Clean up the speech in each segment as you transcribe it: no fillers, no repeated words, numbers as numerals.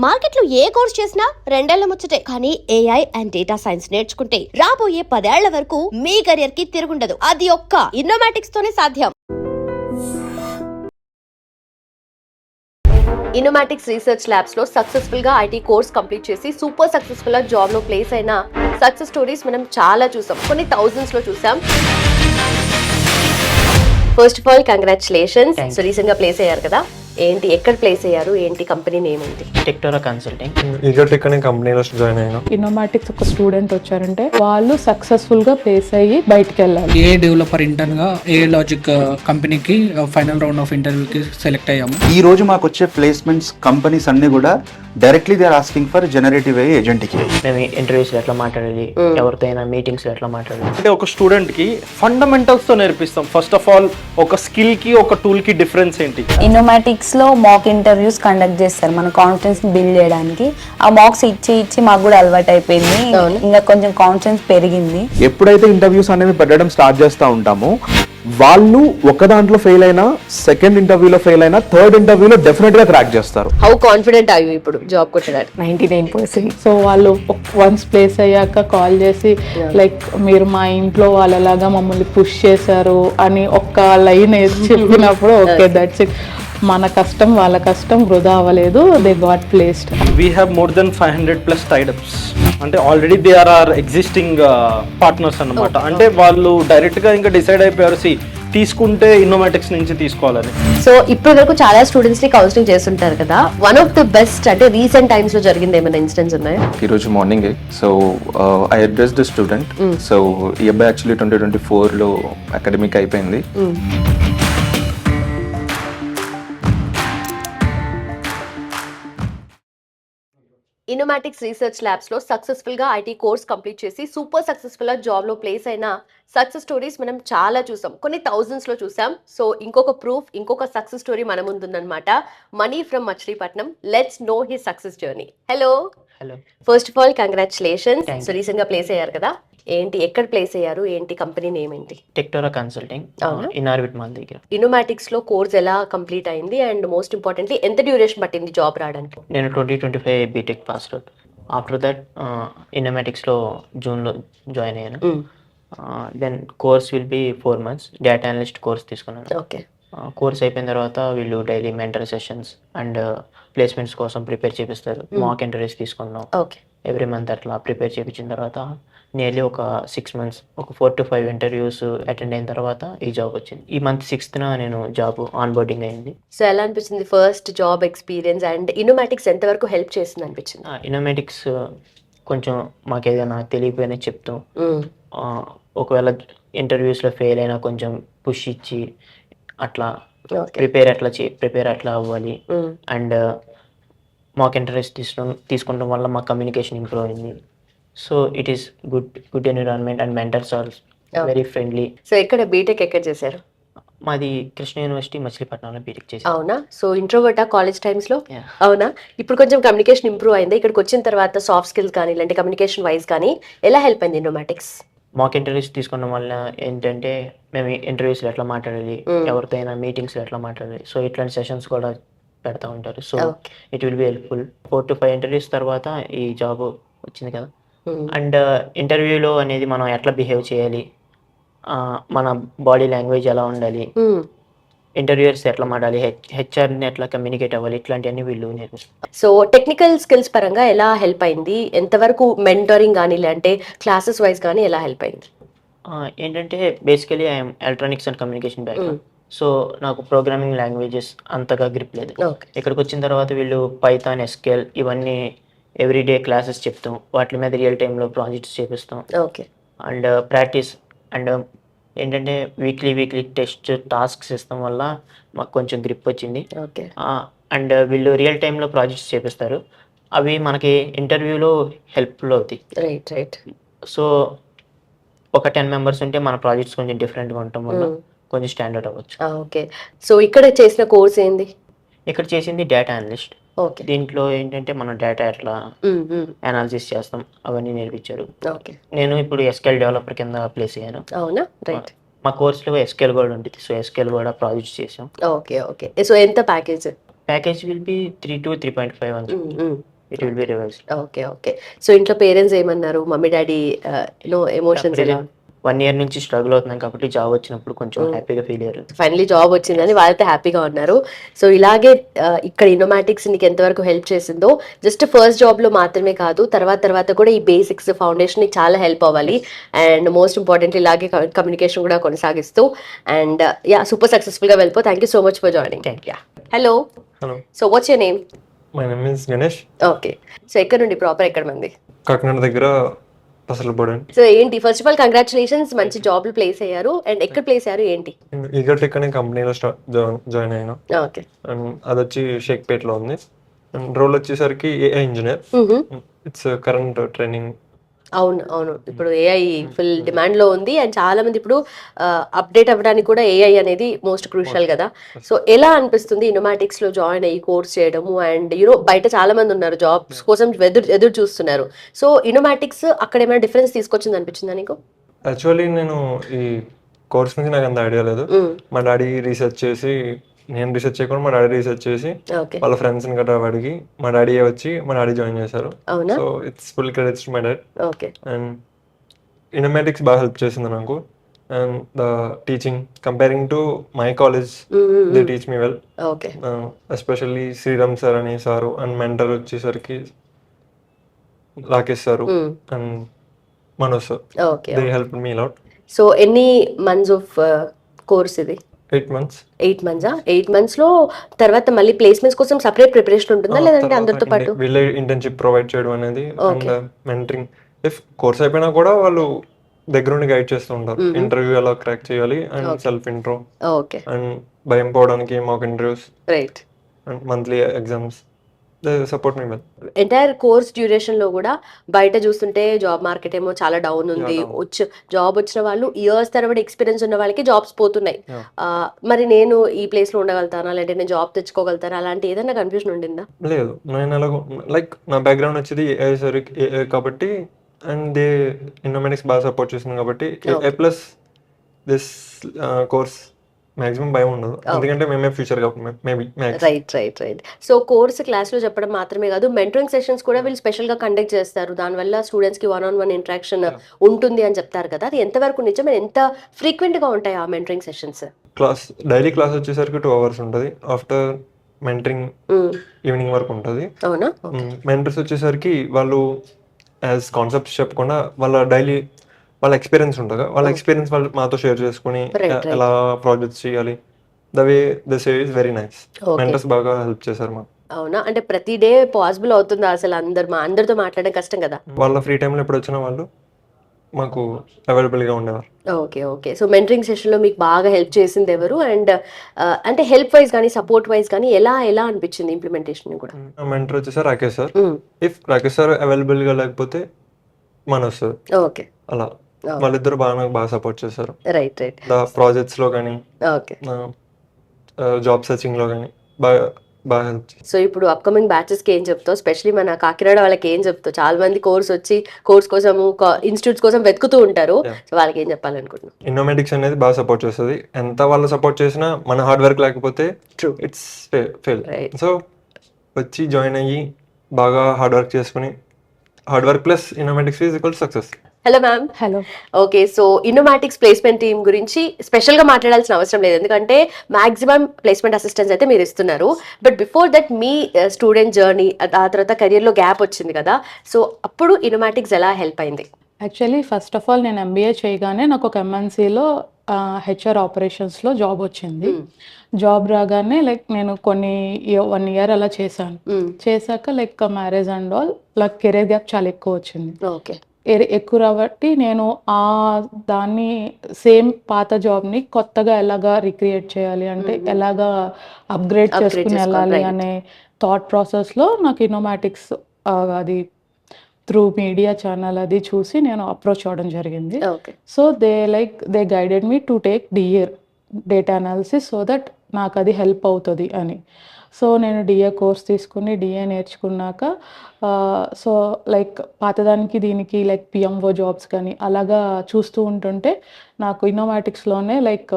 మార్కెట్లో ఏ కోర్స్ చేసినా రెండేళ్ల ముచ్చటే. కానీ ఏఐ అండ్ డేటా సైన్స్ నేర్చుకుంటే రాబోయే 10 ఏళ్ల వరకు మీ కెరియర్ కి తిరుగుండదు. అది ఒక్క ఇన్నోమాటిక్స్ తోనే సాధ్యం. ఇన్నోమాటిక్స్ రీసెర్చ్ ల్యాబ్స్ లో సక్సెస్ఫుల్ గా ఐటీ కోర్స్ కంప్లీట్ చేసి సూపర్ సక్సెస్ఫుల్ గా జాబ్ లో ప్లేస్ అయిన సక్సెస్ స్టోరీస్ మనం చాలా చూసాం, కొన్ని థౌజండ్స్ లో చూసాం. First of all congratulations. So recent గా ప్లేస్ అయ్యారు కదా, ఏంటి ఎక్కడ ప్లేస్ అయ్యారు, ఏంటి కంపెనీ నేమ్ ఏంటి? టెక్టోరా కన్సల్టింగ్. ఈగోటెక్ అనే కంపెనీలో జాయిన్ అయినా. ఇన్నోమాటిక్స్ ఒక స్టూడెంట్ వచ్చారంటే వాళ్ళు సక్సెస్ఫుల్ గా ప్లేస్ అయ్యి బయటకు వెళ్ళాలి. ఏ డెవలపర్ ఇంటర్న్ గా ఏ లాజిక్ కంపెనీకి ఫైనల్ రౌండ్ ఆఫ్ ఇంటర్వ్యూకి సెలెక్ట్ అయ్యాము. ఈ రోజు మాకు వచ్చే ప్లేస్మెంట్స్ కంపెనీస్ అన్ని కూడా directly they are asking for generative AI agent కి. మేము ఇంటర్వ్యూస్ ఎట్లా మాట్లాడాలి, ఎవరితో అయినా మీటింగ్స్ ఎట్లా మాట్లాడాలి. అంటే ఒక స్టూడెంట్ కి ఫండమెంటల్స్ తో నేర్పిస్తాం. ఫస్ట్ ఆఫ్ ఆల్ ఒక స్కిల్ కి ఒక టూల్ కి డిఫరెన్స్ ఏంటి? ఇన్నోమాటిక్స్ లో మాక్ ఇంటర్వ్యూస్ కండక్ట్ చేస్తారు మన కాన్ఫిడెన్స్ బిల్డ్ చేయడానికి. ఆ మాక్స్ ఇచ్చి మాకు కూడా అలవాటు అయిపోయింది, ఇంకా కొంచెం కాన్ఫిడెన్స్ పెరిగింది. ఎప్పుడైతే ఇంటర్వ్యూస్ అనేవి పెట్టడం స్టార్ట్ చేస్తూ ఉంటామో వాళ్ళు ఒక దాంట్లో ఫెయిల్ అయినా, సెకండ్ ఇంటర్వ్యూలో ఫెయిల్ అయినా, థర్డ్ ఇంటర్వ్యూలో డెఫినెట్ గా క్రాక్ చేస్తారు. హౌ కాన్ఫిడెంట్ అయ్యి ఇప్పుడు జాబ్ కొట్టడానికి? 99%. సో వాళ్ళు వన్స్ ప్లేస్ అయ్యాక కాల్ చేసి లైక్ మీరు మా ఇంట్లో వాళ్ళలాగా మమ్మల్ని పుష్ చేశారు అని ఒక్క లైన్ వేసి చెప్పినప్పుడు ఓకే దట్స్ ఇట్. మన కష్టం వాళ్ళ కష్టం వృధా అవ్వలేదు, they got placed. We have more than 500+ టైడప్స్. అంటే already they are are existing partners అన్నమాట. అంటే వాళ్ళు డైరెక్ట్ గా ఇంకా డిసైడ్ అయిపోయారు తీసుకుంటే ఇన్నోమాటిక్స్ నుంచి తీసుకోవాలని. సో ఇప్పటి వరకు చాలా స్టూడెంట్స్ ని కౌన్సిలింగ్ చేస్తుంటారు కదా, వన్ ఆఫ్ ద బెస్ట్ అంటే రీసెంట్ టైమ్స్ లో జరిగింది ఏమైనా ఇన్సిడెంట్స్ ఉన్నాయా? ఈ రోజు morning so I addressed student. So ఈ అబ్బాయి యాక్చువల్లీ 2024 లో అకాడమిక్ అయిపోయింది. ఇన్నోమాటిక్స్ రీసెర్చ్ ల్యాబ్స్ లో సక్సెస్ఫుల్ గా ఐటీ కోర్స్ కంప్లీట్ చేసి సూపర్ సక్సెస్ఫుల్ గా జాబ్ లో ప్లేస్ అయిన సక్సెస్ స్టోరీస్ మనం చాలా చూసాం, కొన్ని థౌజండ్స్ లో చూసాం. సో ఇంకొక ప్రూఫ్, ఇంకొక సక్సెస్ స్టోరీ మన ముందుందన్నమాట. Mani from Machilipatnam. Let's know his success journey. Hello. First of all congratulations. So recent గా ప్లేస్ అయ్యారు కదా, ఏంటి ఎక్కడ ప్లేస్ అయ్యారు, ఏంటి కంపెనీ నేమ్ ఏంటి? టెక్టోరా కన్సల్టింగ్, ఇన్నార్బిట్ మాల్ దగ్గర. ఇన్నోమాటిక్స్ లో కోర్స్ ఎలా కంప్లీట్ అయింది అండ్ మోస్ట్ ఇంపార్టెంట్లీ ఎంత డ్యూరేషన్ పట్టింది జాబ్ రావడానికి? నేను 2025 BTech pass out. After that ఇన్నోమాటిక్స్లో జూన్లో జాయిన్ అయ్యాను. Then course will be 4 months. Data analyst course తీసుకున్నాను. ఓకే. కోర్స్ అయిపోయిన తర్వాత వీళ్ళు daily mentor sessions and placements కోసం ప్రిపేర్ చేపిస్తారు. మాక్ ఇంటర్వ్యూస్ తీసుకున్నాం. ఓకే. ఎవ్రీ మంత్ అట్లా ప్రిపేర్ చేయించిన తర్వాత నియర్లీ ఒక 6 months, ఒక 4 to 5 ఇంటర్వ్యూస్ అటెండ్ అయిన తర్వాత ఈ జాబ్ వచ్చింది. ఈ మంత్ 6th నేను జాబ్ ఆన్ బోర్డింగ్ అయింది. సో ఎలా అనిపించింది ఫస్ట్ జాబ్ ఎక్స్పీరియన్స్ అండ్ ఇన్నోమాటిక్స్ ఎంతవరకు హెల్ప్ చేస్తుంది అనిపించింది? ఇన్నోమాటిక్స్ కొంచెం మాకు ఏదైనా తెలియకపోయినా చెప్తాం. ఒకవేళ ఇంటర్వ్యూస్లో ఫెయిల్ అయినా కొంచెం పుష్ ఇచ్చి అట్లా ప్రిపేర్ అట్లా అవ్వాలి. అండ్ మాకు ఇంటర్వ్యూస్ తీసుకుంటాం వల్ల మా కమ్యూనికేషన్ ఇంప్రూవ్ అయింది. So it is good environment and mentors are very friendly. So ఎక్కడ బీటెక్ ఎక్కడ చేశారు? మాది కృష్ణ యూనివర్సిటీ మచిలీపట్నంలో బీటెక్ చేశాను. అవునా? సో ఇంట్రోవర్టా కాలేజ్ టైమ్స్ లో? అవునా? ఇప్పుడు కొంచెం కమ్యూనికేషన్ ఇంప్రూవ్ అయింది. ఇక్కడికి వచ్చిన తర్వాత సాఫ్ట్ స్కిల్స్ కానీ ఇలాంటి కమ్యూనికేషన్ వైజ్ కానీ ఎలా హెల్ప్ అయింది ఇన్నోమాటిక్స్? మాక్ ఇంటర్వ్యూస్ తీసుకోవడం వల్ల ఏంటంటే మేము ఇంటర్వ్యూస్లో ఎట్లా మాట్లాడాలి, ఎవరితో అయినా మీటింగ్స్లో ఎట్లా మాట్లాడాలి, సో ఇట్లాంటి సెషన్స్ కూడా పెడతా ఉంటారు. So it will be helpful. 4 to 5 interviews తర్వాత ఈ జాబ్ వచ్చింది కదా. అండ్ ఇంటర్వ్యూలో అనేది మనం ఎట్లా బిహేవ్ చేయాలి, మన బాడీ లాంగ్వేజ్ ఎలా ఉండాలి, ఇంటర్వ్యూయర్స్ ఎట్లా మాట్లాడాలి, హెచ్ఆర్ని ఎట్లా కమ్యూనికేట్ అవ్వాలి, ఇట్లాంటివన్నీ వీళ్ళు నేర్పిస్తారు. సో టెక్నికల్ స్కిల్స్ పరంగా ఎలా హెల్ప్ అయింది? ఎంతవరకు మెంటరింగ్ కానీ లేదంటే క్లాసెస్ వైజ్ కానీ ఎలా హెల్ప్ అయింది? ఏంటంటే basically I'm electronics and communication background. So నాకు ప్రోగ్రామింగ్ లాంగ్వేజెస్ అంతగా గ్రిప్ లేదు. ఇక్కడికి వచ్చిన తర్వాత వీళ్ళు పైథాన్, ఎస్క్యూఎల్ ఇవన్నీ ఎవ్రీడే క్లాసెస్ చెప్తాం, వాటి మీద రియల్ టైంలో ప్రాజెక్ట్స్ చేపిస్తాం. ఓకే. అండ్ ప్రాక్టీస్ అండ్ ఏంటంటే వీక్లీ టెస్ట్ టాస్క్స్ ఇస్తాం వల్ల మాకు కొంచెం గ్రిప్ వచ్చింది. ఓకే. అండ్ వీళ్ళు రియల్ టైంలో ప్రాజెక్ట్స్ చేపిస్తారు, అవి మనకి ఇంటర్వ్యూలో హెల్ప్ఫుల్ అవుతాయి. రైట్. సో ఒక 10 members ఉంటే మన ప్రాజెక్ట్స్ కొంచెం డిఫరెంట్గా ఉండటం వల్ల కొంచెం స్టాండర్డ్ అవ్వచ్చు. ఓకే. సో ఇక్కడ చేసిన కోర్స్ ఏంది? ఇక్కడ చేసింది డేటా అనలిస్ట్. ఓకే. దీంట్లో ఏంటంటే మనం డేటా ఎట్లా అనాలిసిస్ చేస్తాం అవన్నీ నేర్పించారు. ఓకే. నేను ఇప్పుడు ఎస్క్యూఎల్ డెవలపర్ కింద ప్లేస్ అయ్యాను. అవునా? రైట్. మా కోర్సులో ఎస్క్యూఎల్ కూడా ఉంటుంది, సో ఎస్క్యూఎల్ కూడా ప్రాజెక్ట్స్ చేసాం. ఓకే. సో ఎంత package? Package will be 3 to 3.5 అని it will be revise. Okay okay. So ఇంట్లో పేరెంట్స్ ఏమన్నారు, మమ్మీ డాడీ ఎమోషన్స్ ఎలా? 1 year నుంచి స్ట్రగుల్ అవుతున్నాం కాబట్టి జాబ్ వచ్చినప్పుడు కొంచెం హ్యాపీగా ఫీల్ అయ్యారు. ఫైనలీ జాబ్ వచ్చిందని వాళ్ళైతే హ్యాపీగా ఉన్నారు. సో ఇలాగే ఇక్కడ ఇన్నోమాటిక్స్ నీకు ఎంతవరకు హెల్ప్ చేసిందో, జస్ట్ ఫస్ట్ జాబ్లో మాత్రమే కాదు, తర్వాత కూడా ఈ బేసిక్స్ ఫౌండేషన్ నీకు చాలా హెల్ప్ అవ్వాలి. అండ్ మోస్ట్ ఇంపార్టెంట్ ఇలాగే కమ్యూనికేషన్ కూడా కొనసాగిస్తూ అండ్ సూపర్ సక్సెస్ఫుల్గా వెళ్ళిపో. Thank you so much for joining. Hello, hello, so what's your name? My name is Ganesh. Okay. So ఎక్కడ నుండి, ప్రాపర్ ఎక్కడ మంది? కాకినాడ దగ్గర పసలపూడి. సో ఏంటి, ఫస్ట్ ఆఫ్ ఆల్ కంగ్రాచులేషన్స్, మంచి జాబ్ లో ప్లేస్ అయ్యారు. అండ్ ఎక్కడ ప్లేస్ అయ్యారు ఏంటి? ఈగర్ టెక్ అనే కంపెనీలో జాయిన్ అయినా. ఓకే. అండ్ అది వచ్చి షేక్పేట్లో ఉంది. అండ్ రోల్ వచ్చేసరికి AI engineer. It's current training. అవును అవును, ఇప్పుడు ఏఐ ఫుల్ డిమాండ్ లో ఉంది. అండ్ చాలా మంది ఇప్పుడు అప్డేట్ అవ్వడానికి కూడా ఏఐ అనేది మోస్ట్ క్రూషియల్ కదా. సో ఎలా అనిపిస్తుంది ఇన్నోమాటిక్స్ లో జాయిన్ అయ్యి కోర్స్ చేయడము? అండ్ బయట చాలా మంది ఉన్నారు జాబ్స్ కోసం ఎదురు చూస్తున్నారు. సో ఇన్నోమాటిక్స్ అక్కడ ఏమైనా డిఫరెన్స్ తీసుకొచ్చింది అనిపించిందా నీకు? యాక్చువల్లీ నేను ఈ కోర్స్ నుంచి నాకు అంత ఐడియా లేదు. మా డాడీ రీసెర్చ్ చేసి, నేను రీసెర్చ్ చేయకుండా మా డాడీ రీసెర్చ్ చేసి వాళ్ళ ఫ్రెండ్స్ గట్రా అడిగి మా డాడీ వచ్చి మా డాడీ జాయిన్ చేశారు. So it's full credits to my dad. And Innomatics బాగా హెల్ప్ చేసింది నాకు. And the teaching comparing to my college, they teach me well. Especially Sriram sir అని సారు. అండ్ మెంటర్ వచ్చేసరికి Rakesh sir and Manoj sir. They help me lot. So ఎన్ని months of course ఇది? 8 months. 8 months. 8 months లో తర్వాత మళ్ళీ placements కోసం separate preparation ఉంటుందా, లేదంటే అందరితో పాటు వీళ్ళే ఇంటర్న్షిప్ ప్రొవైడ్ చేయడం అనేది? అండ్ మెంటరింగ్, ఇఫ్ కోర్స్ అయిపోయినా కూడా వాళ్ళు దగ్గర నుండి గైడ్ చేస్తూ ఉంటారు. ఇంటర్వ్యూ ఎలా క్రాక్ చేయాలి అండ్ సెల్ఫ్ ఇంట్రో అండ్ భయం పోవడానికి mock interviews, right, and monthly exams. They support me well. Entire course duration లో కూడా బయట చూస్తుంటే జాబ్ మార్కెట్ ఏమో చాలా డౌన్ ఉంది. జాబ్ వచ్చిన వాళ్ళు ఇయర్స్ తరబడి ఎక్స్పీరియన్స్ ఉన్న వాళ్ళకి జాబ్స్ పోతున్నాయి. మరి నేను ఈ ప్లేస్ లో ఉండగలుగుతానా, లేదంటే నేను జాబ్ తెచ్చుకోగలుగుతానా, అలాంటి ఏదైనా కన్ఫ్యూజన్ ఉండిందా? లేదు, నేను ఎలాగో లైక్ నా బ్యాక్గ్రౌండ్ వచ్చేది ఏఐ సర్ కాబట్టి, అండ్ దే ఇన్నోమాటిక్స్ బాగా సపోర్ట్ చేస్తుంది కాబట్టి ఏ ప్లస్ దిస్ కోర్స్ మాక్సిమం భయం ఉండదు. ఎందుకంటే మేమే future maybe. Right. So course class లో చెప్పడం మాత్రమే కాదు, మెంటరింగ్ సెషన్స్ కూడా వీళ్ళు స్పెషల్ గా కండక్ట్ చేస్తారు. దానివల్ల స్టూడెంట్స్ కి 1-on-1 ఇంటరాక్షన్ ఉంటుంది అని చెప్తారు కదా, అది ఎంతవరకు నిజం? ఎంత ఫ్రీక్వెంట్ గా ఉంటాయి ఆ మెంటరింగ్ సెషన్స్? డైలీ క్లాస్ వచ్చేసరికి 2 hours ఉంటుంది. ఆఫ్టర్ మెంటరింగ్ ఈవినింగ్ వరకు ఉంటుంది. అవునా? మెంటర్స్ వచ్చేసరికి వాళ్ళు యాజ్ కాన్సెప్ట్స్ చెప్పకుండా వాళ్ళ ఎక్స్పీరియన్స్ ఉంటుంది. వాళ్ళ ఎక్స్పీరియన్స్ వాళ్ళు మాతో షేర్ చేసుకుని ఎలా ప్రాజెక్ట్స్ చేయాలి, the way the say is very nice. Mentors బాగా హెల్ప్ చేశారు మాకు. అవునా? అంటే ప్రతి డే పాసిబుల్ అవుతుందా అసలు? అందరితో మాట్లాడడం కష్టం కదా. వాళ్ళ ఫ్రీ టైంలో ఎప్పుడు వచ్చినా వాళ్ళు మాకు అవైలబుల్గా ఉండేవారు. ఓకే. సో మెంటరింగ్ సెషన్లో మీకు బాగా హెల్ప్ చేసింది ఎవరు? అండ్ అంటే హెల్ప్ వైజ్ కానీ సపోర్ట్ వైజ్ కానీ ఎలా అనిపించింది ఇంప్లిమెంటేషన్ కూడా? మెంటర్ వచ్చేసారు Rakesh sir. If Rakesh sir అవైలబుల్గా లేకపోతే మనోజ్ సార్. ఓకే. అలా వాళ్ళిద్దరు బాగా సపోర్ట్ చేశారు. రైట్. ప్రాజెక్ట్స్ లో కానీ, జాబ్ సర్చింగ్ లో కానీ బాగా హెల్ప్ చేశారు. సో ఇప్పుడు అప్కమింగ్ బ్యాచెస్ కి ఏం చెప్తావు? స్పెషల్లీ మన కాకినాడ వాళ్ళకి ఏం చెప్తావు? చాలా మంది కోర్స్ కోసం ఇన్స్టిట్యూట్స్ కోసం వెతుకుతూ ఉంటారు. సో వాళ్ళకి ఏం చెప్పాలనుకుంటున్నాను? ఇన్నోమాటిక్స్ అనేది బాగా సపోర్ట్ చేస్తుంది. ఎంత వాళ్ళు సపోర్ట్ చేసినా మన హార్డ్ వర్క్ లేకపోతే ఇట్స్ ఫెయిల్. సో వచ్చి జాయిన్ అయ్యి బాగా హార్డ్ వర్క్ చేసుకుని, hard work plus Innomatics is equal success. Hello ma'am. Hello. Okay, so Innomatics placement team గురించి స్పెషల్గా మాట్లాడాల్సిన అవసరం లేదు, ఎందుకంటే మాక్సిమం ప్లేస్మెంట్ అసిస్టెన్స్ అయితే మీరు ఇస్తున్నారు. But before that me student journey, ఆ తర్వాత కెరియర్లో గ్యాప్ వచ్చింది కదా, సో అప్పుడు ఇన్నోమాటిక్స్ ఎలా హెల్ప్ అయింది? యాక్చువల్లీ ఫస్ట్ ఆఫ్ ఆల్ నేను MBA చేయగానే నాకు ఒక MNCలో HR ఆపరేషన్స్లో జాబ్ వచ్చింది. జాబ్ రాగానే లైక్ నేను 1 year అలా చేశాను. చేశాక like marriage and all, like career gap చాలా ఎక్కువ వచ్చింది. ఓకే. ఎక్కువ కాబట్టి నేను దాన్ని సేమ్ పాత జాబ్ని కొత్తగా ఎలాగా రిక్రియేట్ చేయాలి, అంటే ఎలాగా అప్గ్రేడ్ చేసుకుని వెళ్ళాలి అనే థాట్ ప్రాసెస్లో నాకు ఇన్నోమాటిక్స్ అది త్రూ మీడియా ఛానల్ అది చూసి నేను అప్రోచ్ అవ్వడం జరిగింది. So they guided me to take DA, data analysis, so that నాకు అది హెల్ప్ అవుతుంది అని. సో నేను DA కోర్స్ తీసుకుని DA నేర్చుకున్నాక సో లైక్ పాతదానికి దీనికి లైక్ PMO జాబ్స్ కానీ అలాగా చూస్తూ ఉంటుంటే నాకు ఇన్నోమాటిక్స్లోనే లైక్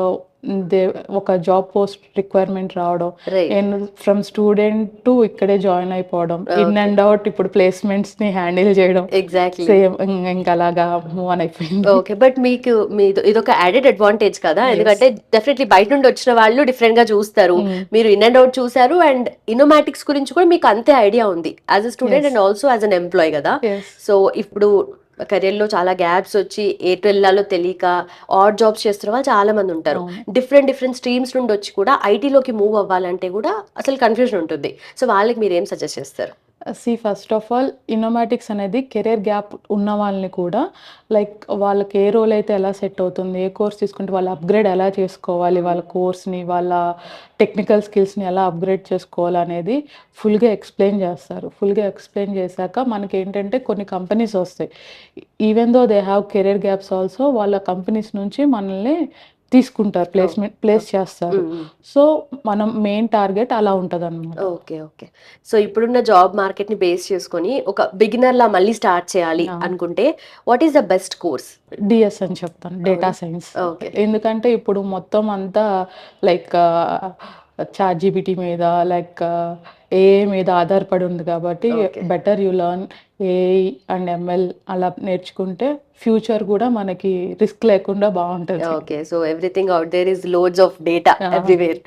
ఒక జాబ్ పోస్ట్ రిక్వైర్మెంట్ రావడం, Right. నేను ఫ్రమ్ స్టూడెంట్ టు ఇక్కడే జాయిన్ అయిపోవడం, ఇన్ అండ్ అవుట్ ఇప్పుడు ప్లేస్మెంట్స్ ని హ్యాండిల్ చేయడం, ఎగ్జాక్ట్లీ. సేమ్ ఇంకా అలాగా మూవ్ ఆన్ అయిపోయింది. ఓకే, బట్ మీకు ఇదొక యాడెడ్ అడ్వాంటేజ్ కదా, ఎందుకంటే డెఫినెట్లీ బయట నుండి వచ్చిన వాళ్ళు డిఫరెంట్ గా చూస్తారు, మీరు ఇన్ అండ్ అవుట్ చూసారు, అండ్ ఇన్నోమాటిక్స్ గురించి కూడా మీకు అంతే ఐడియా ఉంది as a student and also as an employee కదా. Yes. సో ఇప్పుడు కెరీర్ లో చాలా గ్యాప్స్ వచ్చి ఎటు వెళ్ళాలో తెలియక ఆడ్ జాబ్స్ చేస్తున్న వాళ్ళు చాలా మంది ఉంటారు. డిఫరెంట్ స్ట్రీమ్స్ నుండి వచ్చి కూడా ఐటీలోకి మూవ్ అవ్వాలంటే కూడా అసలు కన్ఫ్యూజన్ ఉంటుంది. సో వాళ్ళకి మీరు ఏం సజెస్ట్ చేస్తారు? ఫస్ట్ ఆఫ్ ఆల్ ఇన్నోమాటిక్స్ అనేది కెరీర్ గ్యాప్ ఉన్న వాళ్ళని కూడా లైక్ వాళ్ళకి ఏ రోల్ అయితే ఎలా సెట్ అవుతుంది, ఏ కోర్స్ తీసుకుంటే వాళ్ళు అప్గ్రేడ్ ఎలా చేసుకోవాలి, వాళ్ళ కోర్స్ని వాళ్ళ టెక్నికల్ స్కిల్స్ని ఎలా అప్గ్రేడ్ చేసుకోవాలి అనేది ఫుల్గా ఎక్స్ప్లెయిన్ చేస్తారు. ఫుల్గా ఎక్స్ప్లెయిన్ చేశాక మనకి ఏంటంటే కొన్ని కంపెనీస్ వస్తాయి, even though they have career gaps also, వాళ్ళ కంపెనీస్ నుంచి మనల్ని తీసుకుంటారు, ప్లేస్ చేస్తారు. సో మనం మెయిన్ టార్గెట్ అలా ఉంటుంది అనమాట. Okay okay. సో ఇప్పుడున్న జాబ్ మార్కెట్ ని బేస్ చేసుకొని ఒక బిగినర్ లా మళ్ళీ స్టార్ట్ చేయాలి అనుకుంటే what is the best course? DS అని చెప్తాను, డేటా సైన్స్. Okay. ఎందుకంటే ఇప్పుడు మొత్తం అంతా లైక్ చాట్ జీపీటీ మీద లైక్ ఏఐ మీద ఆధారపడి ఉంది కాబట్టి better you learn AI and ML అలా నేర్చుకుంటే ఫ్యూచర్ కూడా మనకి రిస్క్ లేకుండా బాగుంటుంది. Okay, so everything out there is loads of data everywhere.